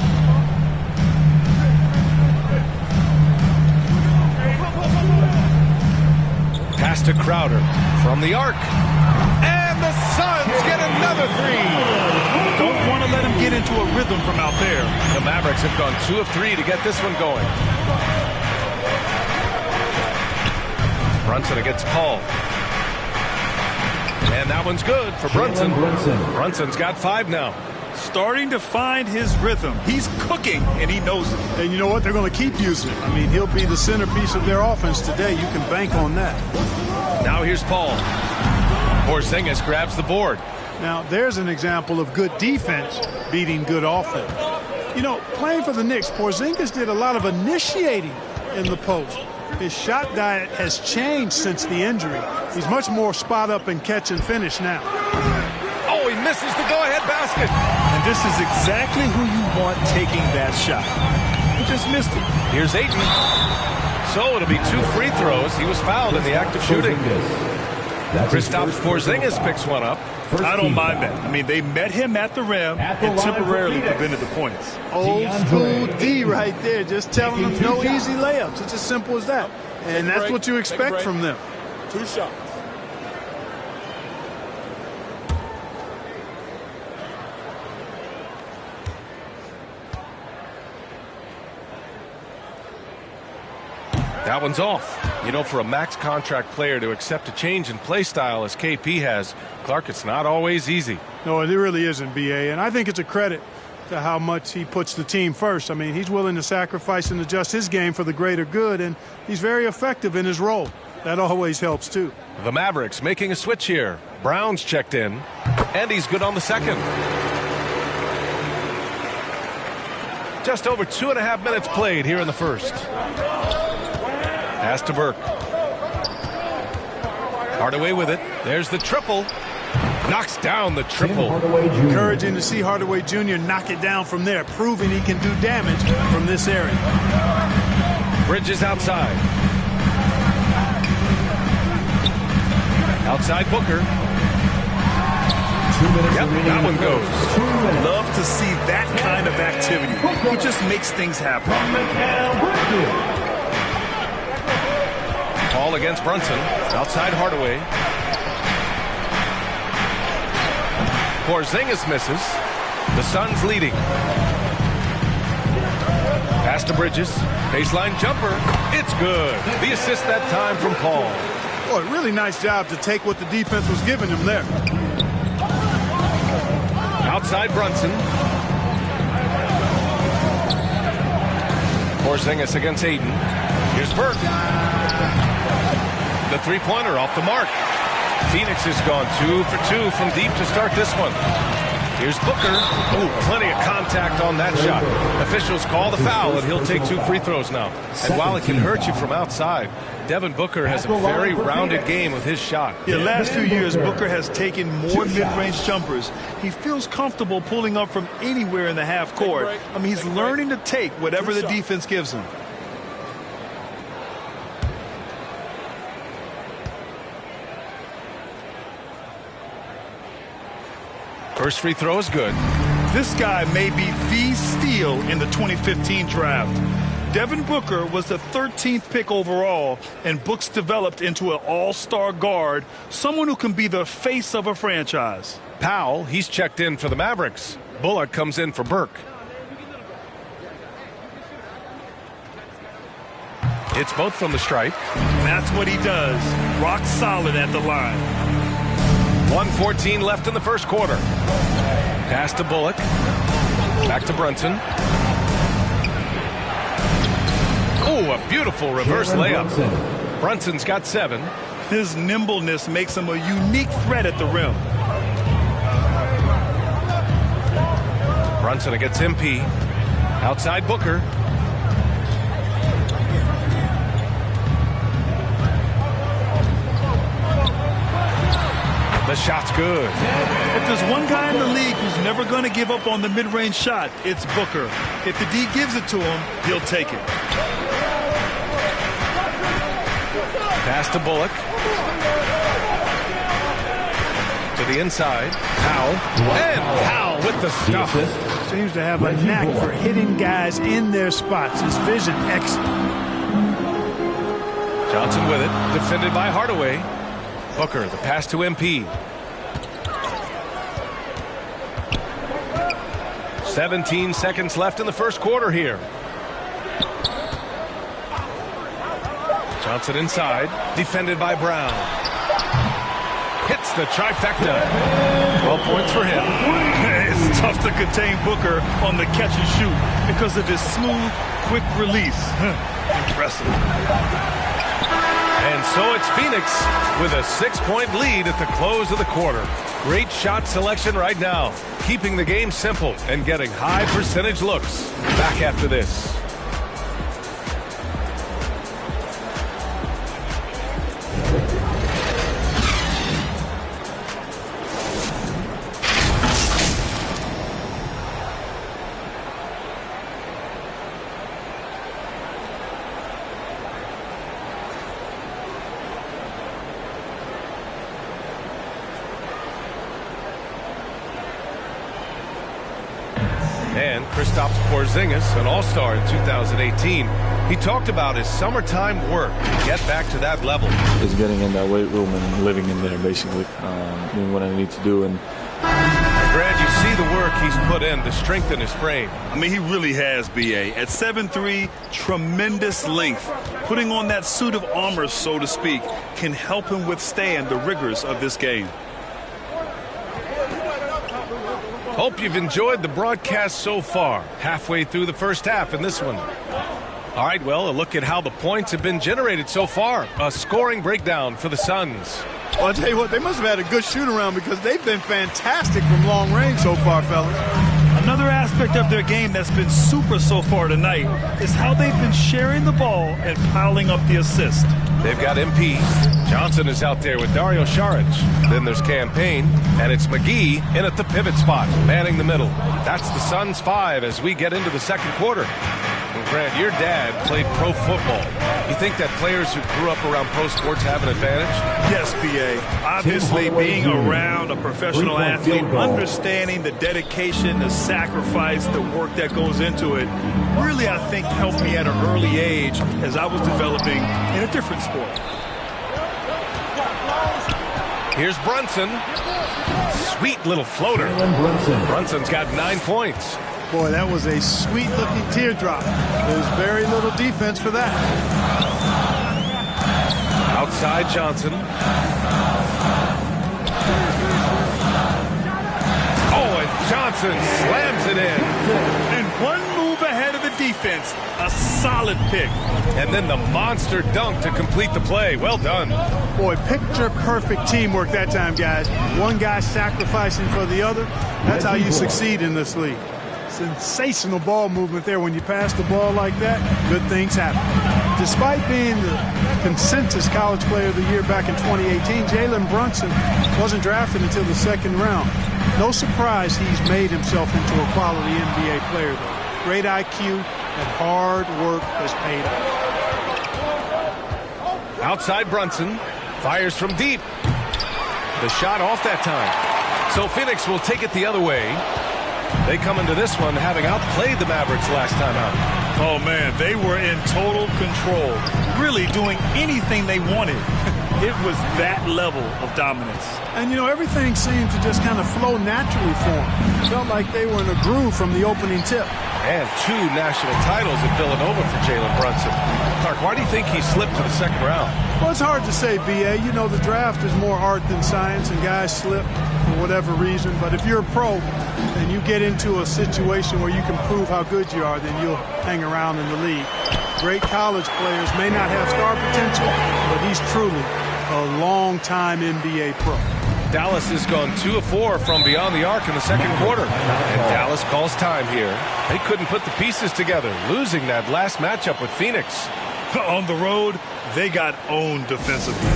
Pass to Crowder from the arc. And the Suns get another 3. Don't want to let him get into a rhythm from out there. The Mavericks have gone 2 of 3 to get this one going. Brunson against Paul. And that one's good for Brunson. Brunson's got 5 now. starting to find his rhythm. He's cooking, and he knows it. And you know what? They're going to keep using him. I mean, he'll be the centerpiece of their offense today. You can bank on that. Now here's Paul. Porzingis grabs the board. Now, there's an example of good defense beating good offense. You know, playing for the Knicks, Porzingis did a lot of initiating in the post. His shot diet has changed since the injury. He's much more spot up and catch and finish now. Oh, he misses the go-ahead basket. And this is exactly who you want taking that shot. He just missed it. Here's Ayton. So it'll be 2 free throws. He was fouled in the act of shooting. Kristaps Porzingis picks one up. I don't mind that. I mean, they met him at the rim and temporarily prevented the points. Old school D right there, just telling them no easy layups. It's as simple as that. And that's what you expect from them. 2 shots. That one's off. You know, for a max contract player to accept a change in play style as KP has, Clark, it's not always easy. No, it really isn't, B.A. And I think it's a credit to how much he puts the team first. I mean, he's willing to sacrifice and adjust his game for the greater good, and he's very effective in his role. That always helps, too. The Mavericks making a switch here. Brown's checked in, and he's good on the second. Just over 2.5 minutes played here in the first. Pass to Burke. Hardaway with it. There's the triple. Knocks down the triple. Encouraging to see Hardaway Jr. knock it down from there, proving he can do damage from this area. Bridges outside. Outside Booker. Yep, that one goes. Love to see that kind of activity. He just makes things happen. Paul against Brunson. Outside Hardaway. Porzingis misses. The Suns leading. Pass to Bridges. Baseline jumper. It's good. The assist that time from Paul. Boy, really nice job to take what the defense was giving him there. Outside Brunson. Porzingis against Ayton. Here's Burke. The three-pointer off the mark. Phoenix has gone 2 for 2 from deep to start this one. Here's Booker. Oh, plenty of contact on that shot. Officials call the foul, and he'll take 2 free throws now. And while it can hurt you from outside, Devin Booker has a very rounded game with his shot. Yeah, last few years, Booker has taken more mid-range jumpers. He feels comfortable pulling up from anywhere in the half court. I mean, he's learning to take whatever the defense gives him. First free throw is good. This guy may be the steal in the 2015 draft. Devin Booker was the 13th pick overall, and Books developed into an all-star guard, someone who can be the face of a franchise. Powell, he's checked in for the Mavericks. Bullock comes in for Burke. It's both from the stripe. That's what he does. Rock solid at the line. 1:14 left in the first quarter. Pass to Bullock. Back to Brunson. Oh, a beautiful reverse layup. Brunson's got 7. His nimbleness makes him a unique threat at the rim. Brunson against MP. Outside Booker. The shot's good. If there's one guy in the league who's never going to give up on the mid-range shot, it's Booker. If the D gives it to him, he'll take it. Pass to Bullock. To the inside. Powell. And Powell with the stuff. Seems to have a knack for hitting guys in their spots. His vision excellent. Johnson with it. Defended by Hardaway. Booker, the pass to MP. 17 seconds left in the first quarter here. Johnson inside, defended by Brown. Hits the trifecta. 12 points for him. It's tough to contain Booker on the catch and shoot because of his smooth, quick release. Impressive. And so it's Phoenix with a 6-point lead at the close of the quarter. Great shot selection right now, keeping the game simple and getting high percentage looks. Back after this. And Kristaps Porzingis, an all-star in 2018, he talked about his summertime work to get back to that level. It's getting in that weight room and living in there, basically, doing what I need to do. And Brad, you see the work he's put in to strengthen his frame. I mean, he really has, B.A. At 7'3", tremendous length. Putting on that suit of armor, so to speak, can help him withstand the rigors of this game. Hope you've enjoyed the broadcast so far. Halfway through the first half in this one. All right, well, a look at how the points have been generated so far. A scoring breakdown for the Suns. Well, I'll tell you what, they must have had a good shoot-around because they've been fantastic from long range so far, fellas. Another aspect of their game that's been super so far tonight is how they've been sharing the ball and piling up the assist. They've got MP. Johnson is out there with Dario Saric. Then there's Campaign, and it's McGee in at the pivot spot, manning the middle. That's the Suns 5 as we get into the second quarter. And Grant, your dad played pro football. You think that players who grew up around pro sports have an advantage? Yes, B.A. Obviously, being around a professional athlete, understanding the dedication, the sacrifice, the work that goes into it, really, I think, helped me at an early age as I was developing in a different sport. Here's Brunson. Sweet little floater. Brunson's got 9 points. Boy, that was a sweet-looking teardrop. There's very little defense for that. Outside Johnson. Oh, and Johnson slams it in. And one move ahead of the defense. A solid pick. And then the monster dunk to complete the play. Well done. Boy, picture-perfect teamwork that time, guys. One guy sacrificing for the other. That's how you succeed in this league. Sensational ball movement there. When you pass the ball like that, good things happen. Despite being the consensus college player of the year back in 2018, Jalen Brunson wasn't drafted until the second round. No surprise he's made himself into a quality NBA player, though. Great IQ and hard work has paid off. Outside Brunson. Fires from deep. The shot off that time. So Phoenix will take it the other way. They come into this one having outplayed the Mavericks last time out. Oh, man, they were in total control, really doing anything they wanted. It was that level of dominance. And, you know, everything seemed to just kind of flow naturally for them. It felt like they were in a groove from the opening tip. And 2 national titles at Villanova for Jalen Brunson. Clark, why do you think he slipped to the second round? Well, it's hard to say, B.A. You know, the draft is more art than science, and guys slip for whatever reason. But if you're a pro and you get into a situation where you can prove how good you are, then you'll hang around in the league. Great college players may not have star potential, but he's truly a long-time NBA pro. Dallas has gone 2 of 4 from beyond the arc in the second quarter. And Dallas calls time here. They couldn't put the pieces together, losing that last matchup with Phoenix. On the road, they got owned defensively.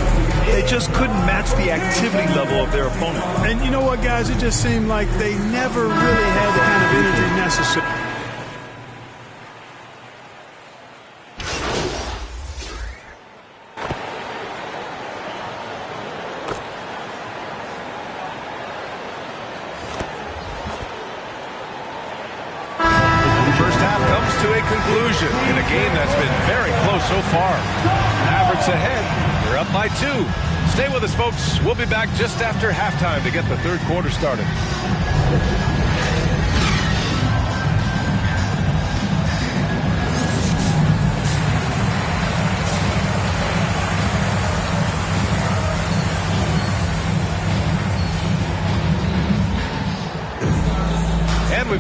They just couldn't match the activity level of their opponent. And you know what, guys? It just seemed like they never really had the kind of energy necessary. To a conclusion in a game that's been very close so far. Mavericks ahead. They're up by 2. Stay with us, folks. We'll be back just after halftime to get the third quarter started.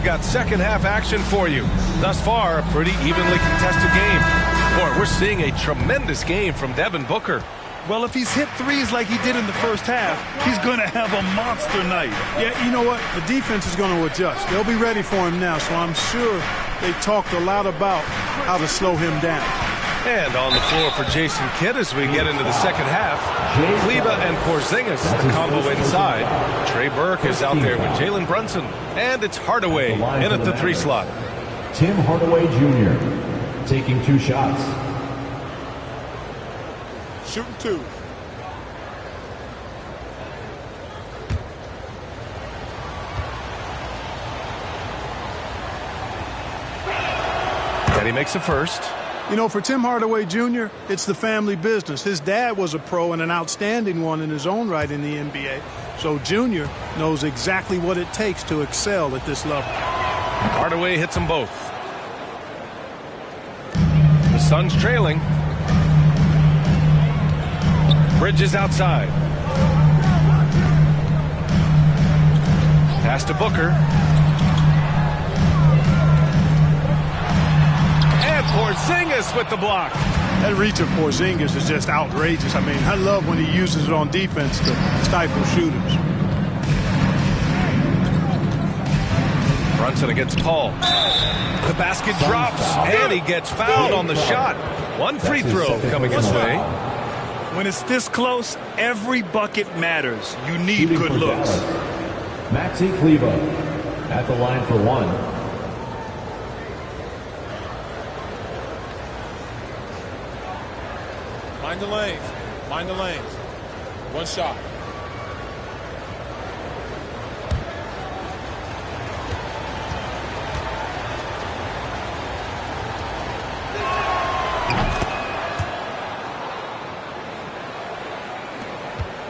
got second half action for you. Thus far, a pretty evenly contested game. Boy, we're seeing a tremendous game from Devin Booker. Well, if he's hit threes like he did in the first half, he's going to have a monster night. Yeah, you know what? The defense is going to adjust. They'll be ready for him now, so I'm sure they talked a lot about how to slow him down. And on the floor for Jason Kidd as we get into the second half, Kleba and Porzingis, the combo inside. Trey Burke is out there with Jalen Brunson. And it's Hardaway in at the 3 slot. Tim Hardaway Jr. taking 2 shots. Shooting 2. And he makes a first. You know, for Tim Hardaway Jr., it's the family business. His dad was a pro and an outstanding one in his own right in the NBA. So Jr. knows exactly what it takes to excel at this level. Hardaway hits them both. The Suns trailing. Bridges outside. Pass to Booker. And Porzingis with the block. That reach of Porzingis is just outrageous. I mean, I love when he uses it on defense to stifle shooters. Brunson against Paul. The basket drops, and he gets fouled on the shot. One free throw coming his way. When it's this close, every bucket matters. You need good looks. Maxi Kleba at the line for 1. Mind the lanes. Mind the lanes. 1 shot.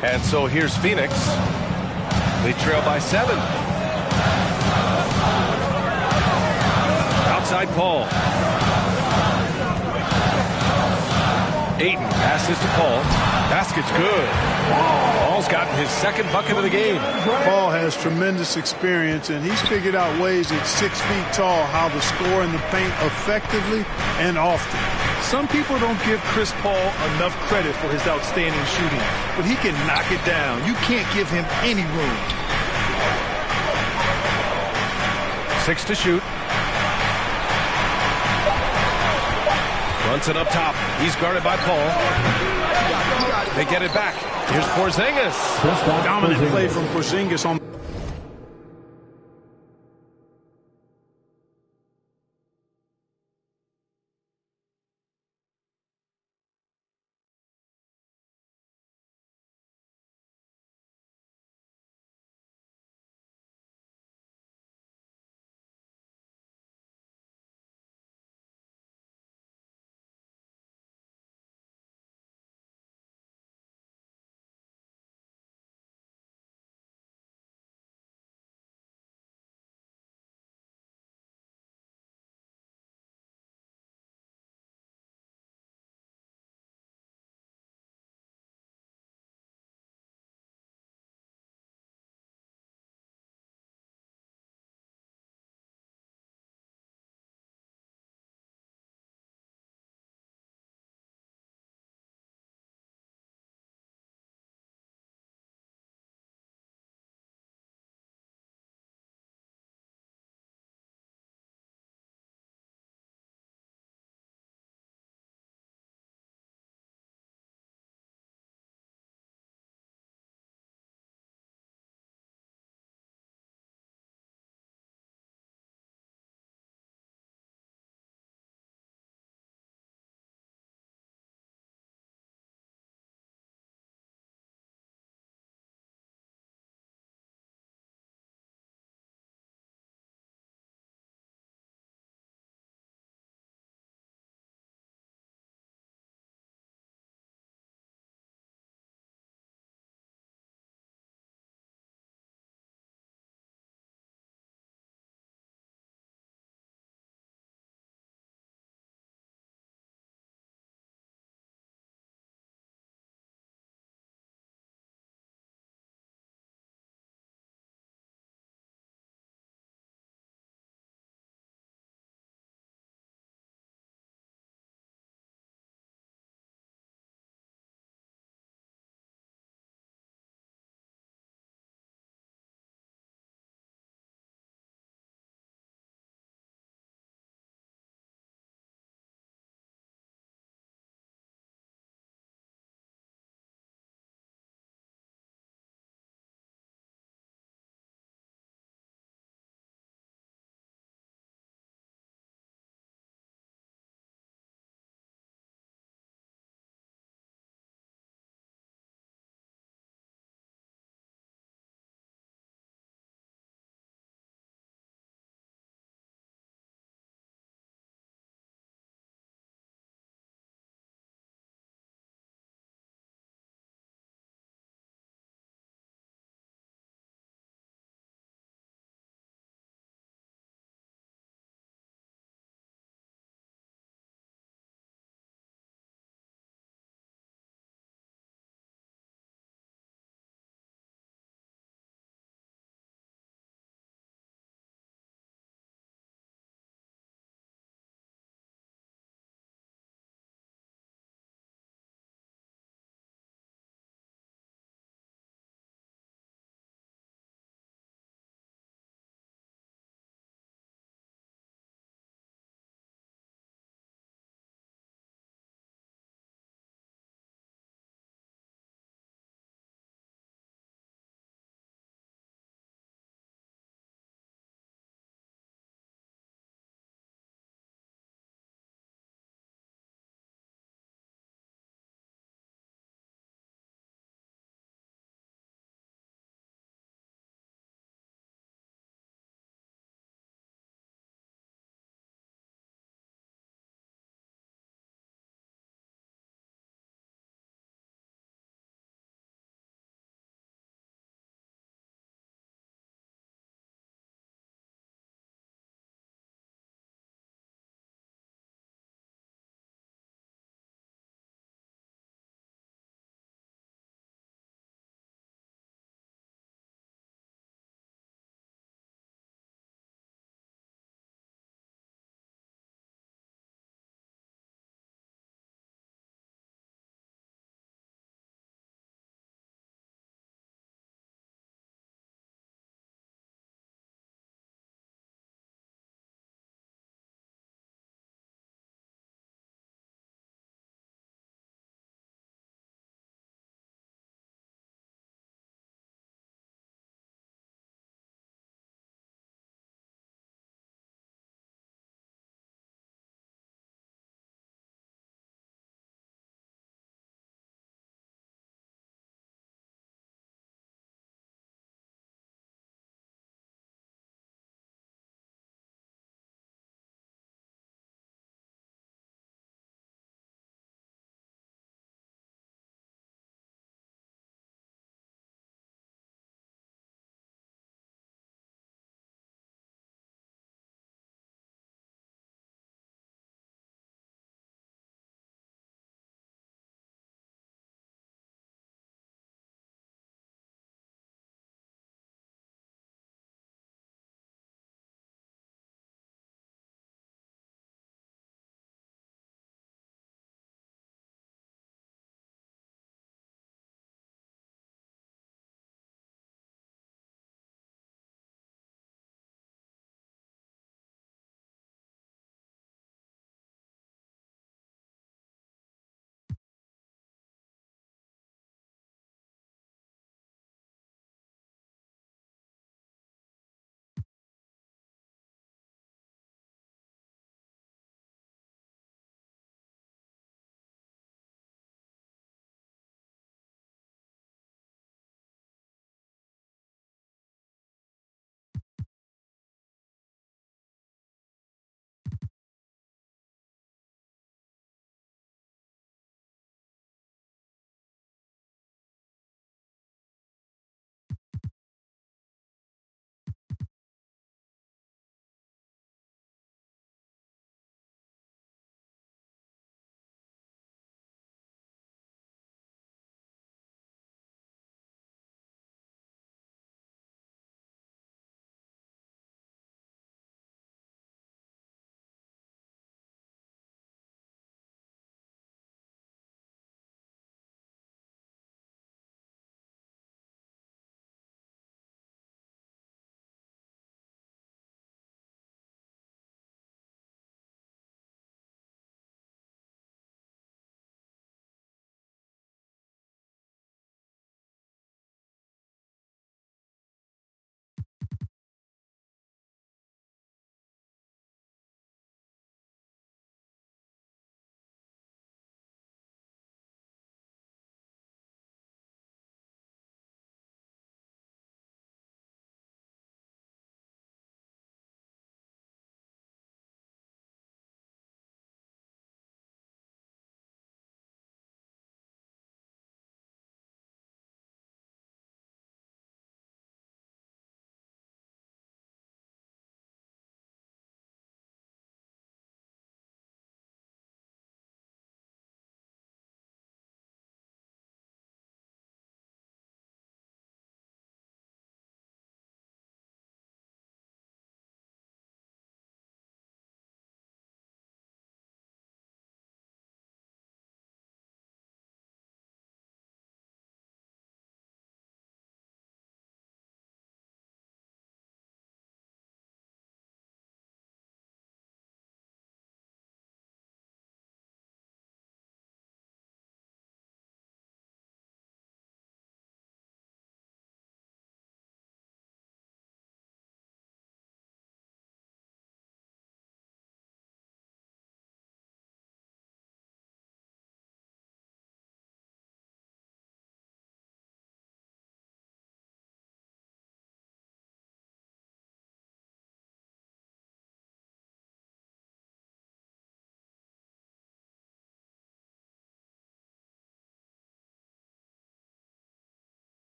And so here's Phoenix. They trail by 7. Outside Paul. Ayton passes to Paul. Basket's good. Paul's gotten his second bucket of the game. Paul has tremendous experience, and he's figured out ways at 6 feet tall how to score in the paint effectively and often. Some people don't give Chris Paul enough credit for his outstanding shooting, but he can knock it down. You can't give him any room. 6 to shoot. Brunson up top. He's guarded by Paul. They get it back. Here's Porzingis. Dominant play from Porzingis on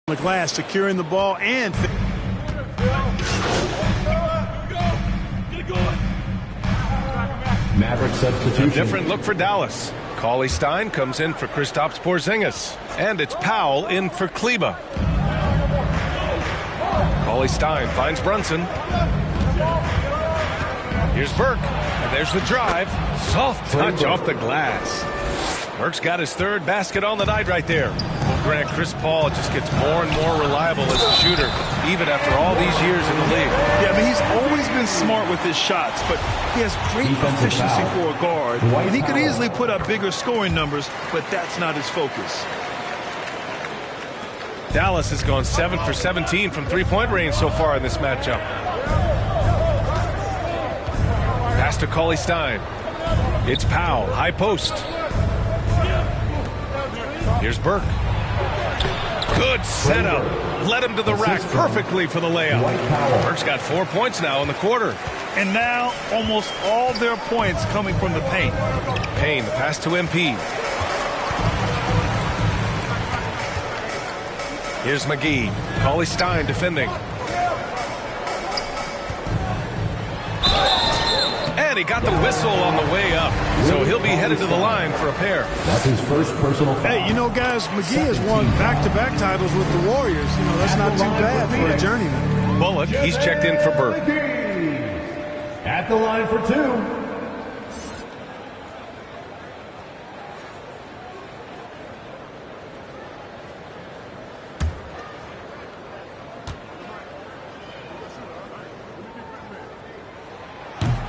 the glass, securing the ball and Maverick substitution. A different look for Dallas. Cauley Stein comes in for Kristaps Porzingis. And it's Powell in for Kleba. Cauley Stein finds Brunson. Here's Burke. And there's the drive. Soft touch off the glass. Burke's got his third basket on the night right there. Well, Grant, Chris Paul just gets more and more reliable as a shooter, even after all these years in the league. Yeah, I mean, he's always been smart with his shots, but he has great efficiency for a guard. And he could easily put up bigger scoring numbers, but that's not his focus. Dallas has gone 7 for 17 from three-point range so far in this matchup. Pass to Cauley Stein. It's Powell, high post. Here's Burke. Good setup. Led him to the rack perfectly for the layup. Burke's got 4 points now in the quarter. And now almost all their points coming from the paint. Payne, the pass to MP. Here's McGee. Cauley Stein defending. And he got the whistle on the way up. So he'll be headed to the line for a pair. That's his first personal foul. Hey, you know, guys, McGee has won back-to-back titles with the Warriors. You know, that's not too bad for a journeyman. Bullock, he's checked in for Burke. At the line for two.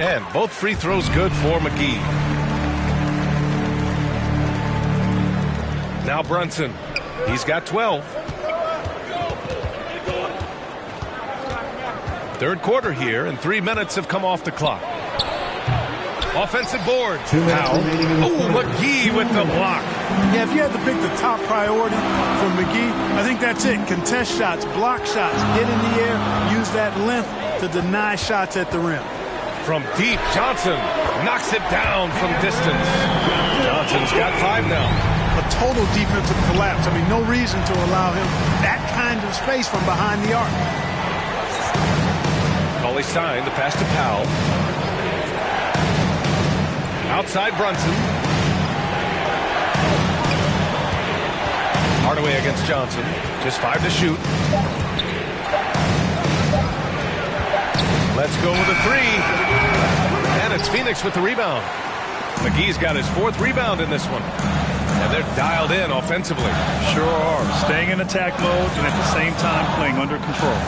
And both free throws good for McGee. Now Brunson. He's got 12. Third quarter here, and 3 minutes have come off the clock. Offensive board. Powell. Oh, McGee with the block. Yeah, if you had to pick the top priority for McGee, I think that's it. Contest shots, block shots, get in the air, use that length to deny shots at the rim. From deep, Johnson knocks it down from distance. Johnson's got 5 now. A total defensive collapse. I mean, no reason to allow him that kind of space from behind the arc. Cauley Stein, the pass to Powell. Outside Brunson. Hardaway against Johnson. Just 5 to shoot. Let's go with a 3. And it's Phoenix with the rebound. McGee's got his 4th rebound in this one. And they're dialed in offensively. Sure are. Staying in attack mode and at the same time playing under control.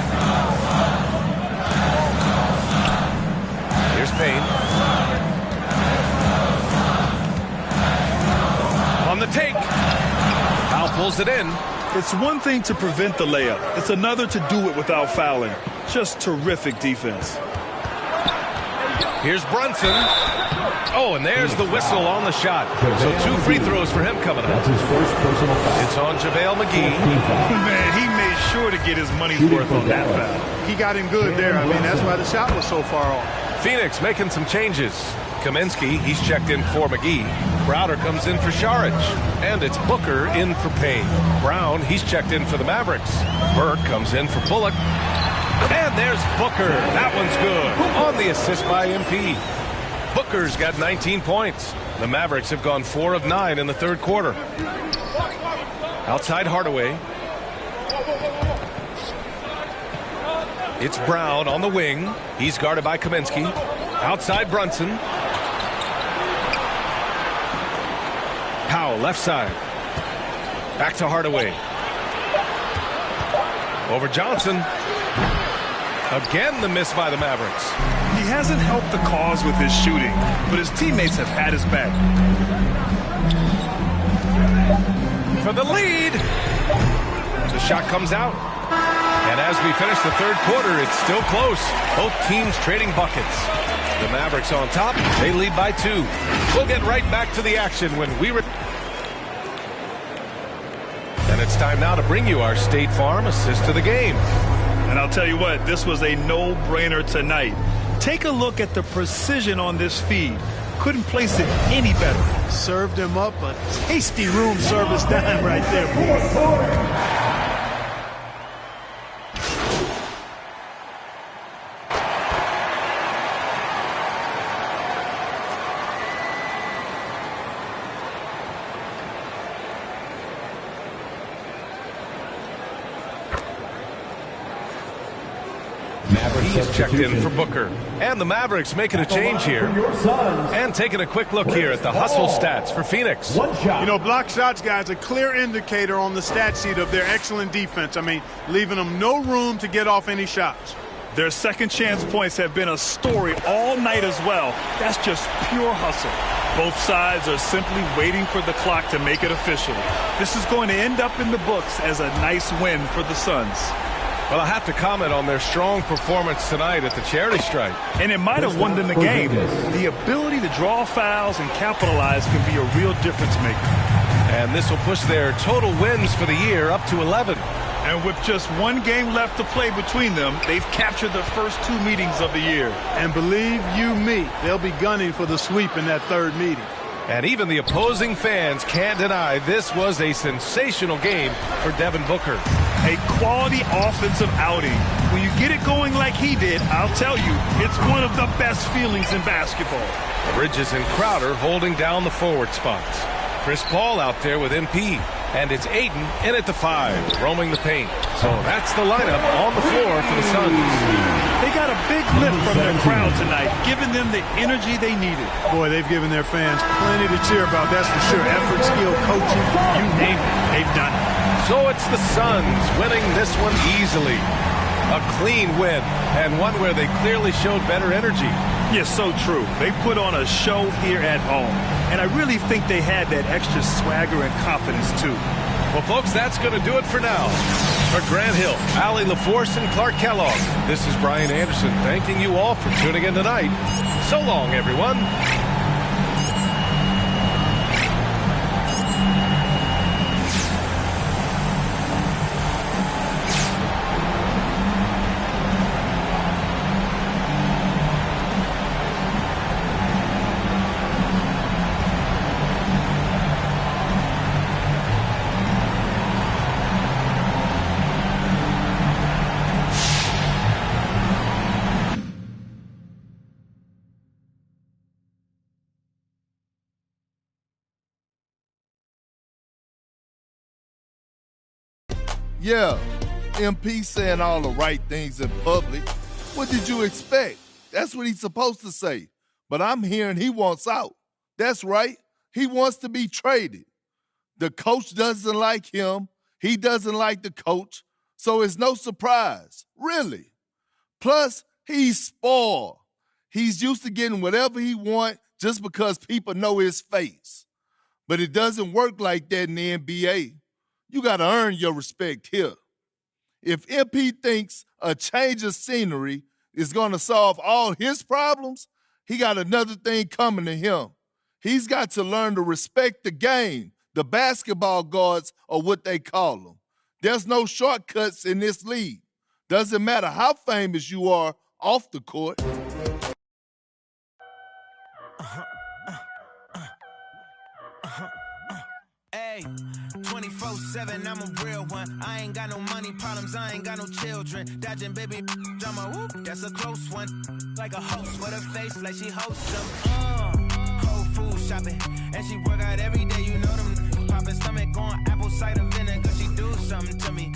Here's Payne. On the take. Powell pulls it in. It's one thing to prevent the layup. It's another to do it without fouling. Just terrific defense. Here's Brunson. Oh, and there's the whistle on the shot. So 2 free throws for him coming up. That's his first personal foul. It's on JaVale McGee. Man, he made sure to get his money's worth on that foul. He got him good there. I mean, that's why the shot was so far off. Phoenix making some changes. Kaminsky, he's checked in for McGee. Crowder comes in for Saric. And it's Booker in for Payne. Brown, he's checked in for the Mavericks. Burke comes in for Bullock. And there's Booker. That one's good. On the assist by MP. Booker's got 19 points. The Mavericks have gone 4 of 9 in the third quarter. Outside Hardaway. It's Brown on the wing. He's guarded by Kaminsky. Outside Brunson. Powell, left side. Back to Hardaway. Over Johnson. Again, the miss by the Mavericks. He hasn't helped the cause with his shooting, but his teammates have had his back. For the lead. The shot comes out. And as we finish the third quarter, it's still close. Both teams trading buckets. The Mavericks on top. They lead by 2. We'll get right back to the action when we return. And it's time now to bring you our State Farm assist to the game. And I'll tell you what, this was a no-brainer tonight. Take a look at the precision on this feed. Couldn't place it any better. Served him up a tasty room service dime right there. He's checked in for Booker. And the Mavericks making a change here. And taking a quick look here at the hustle stats for Phoenix. You know, block shots, guys, a clear indicator on the stat sheet of their excellent defense. I mean, leaving them no room to get off any shots. Their second chance points have been a story all night as well. That's just pure hustle. Both sides are simply waiting for the clock to make it official. This is going to end up in the books as a nice win for the Suns. Well, I have to comment on their strong performance tonight at the charity stripe. And it might have won them the game. The ability to draw fouls and capitalize can be a real difference maker. And this will push their total wins for the year up to 11. And with just one game left to play between them, they've captured the first 2 meetings of the year. And believe you me, they'll be gunning for the sweep in that third meeting. And even the opposing fans can't deny this was a sensational game for Devin Booker. A quality offensive outing. When you get it going like he did, I'll tell you, it's one of the best feelings in basketball. Bridges and Crowder holding down the forward spots. Chris Paul out there with MP. And it's Ayton in at the 5, roaming the paint. So that's the lineup on the floor for the Suns. They got a big lift from their crowd tonight, giving them the energy they needed. Boy, they've given their fans plenty to cheer about, that's for sure. Effort, skill, coaching, you name it, they've done it. So it's the Suns winning this one easily. A clean win, and one where they clearly showed better energy. Yes, so true. They put on a show here at home. And I really think they had that extra swagger and confidence, too. Well, folks, that's going to do it for now. For Grant Hill, Allie LaForce, and Clark Kellogg, this is Brian Anderson thanking you all for tuning in tonight. So long, everyone. Yeah, MP saying all the right things in public. What did you expect? That's what he's supposed to say. But I'm hearing he wants out. That's right. He wants to be traded. The coach doesn't like him. He doesn't like the coach. So it's no surprise, really. Plus, he's spoiled. He's used to getting whatever he wants just because people know his face. But it doesn't work like that in the NBA. You got to earn your respect here. If MP thinks a change of scenery is going to solve all his problems, he got another thing coming to him. He's got to learn to respect the game. The basketball gods are what they call them. There's no shortcuts in this league. Doesn't matter how famous you are off the court. Hey, 24/7, I'm a real one. I ain't got no money problems, I ain't got no children. Dodging baby, I'm a whoop, that's a close one. Like a host with a face like she hosts them. Whole food shopping, and she work out every day, you know them. Popping stomach on apple cider vinegar, she do something to me.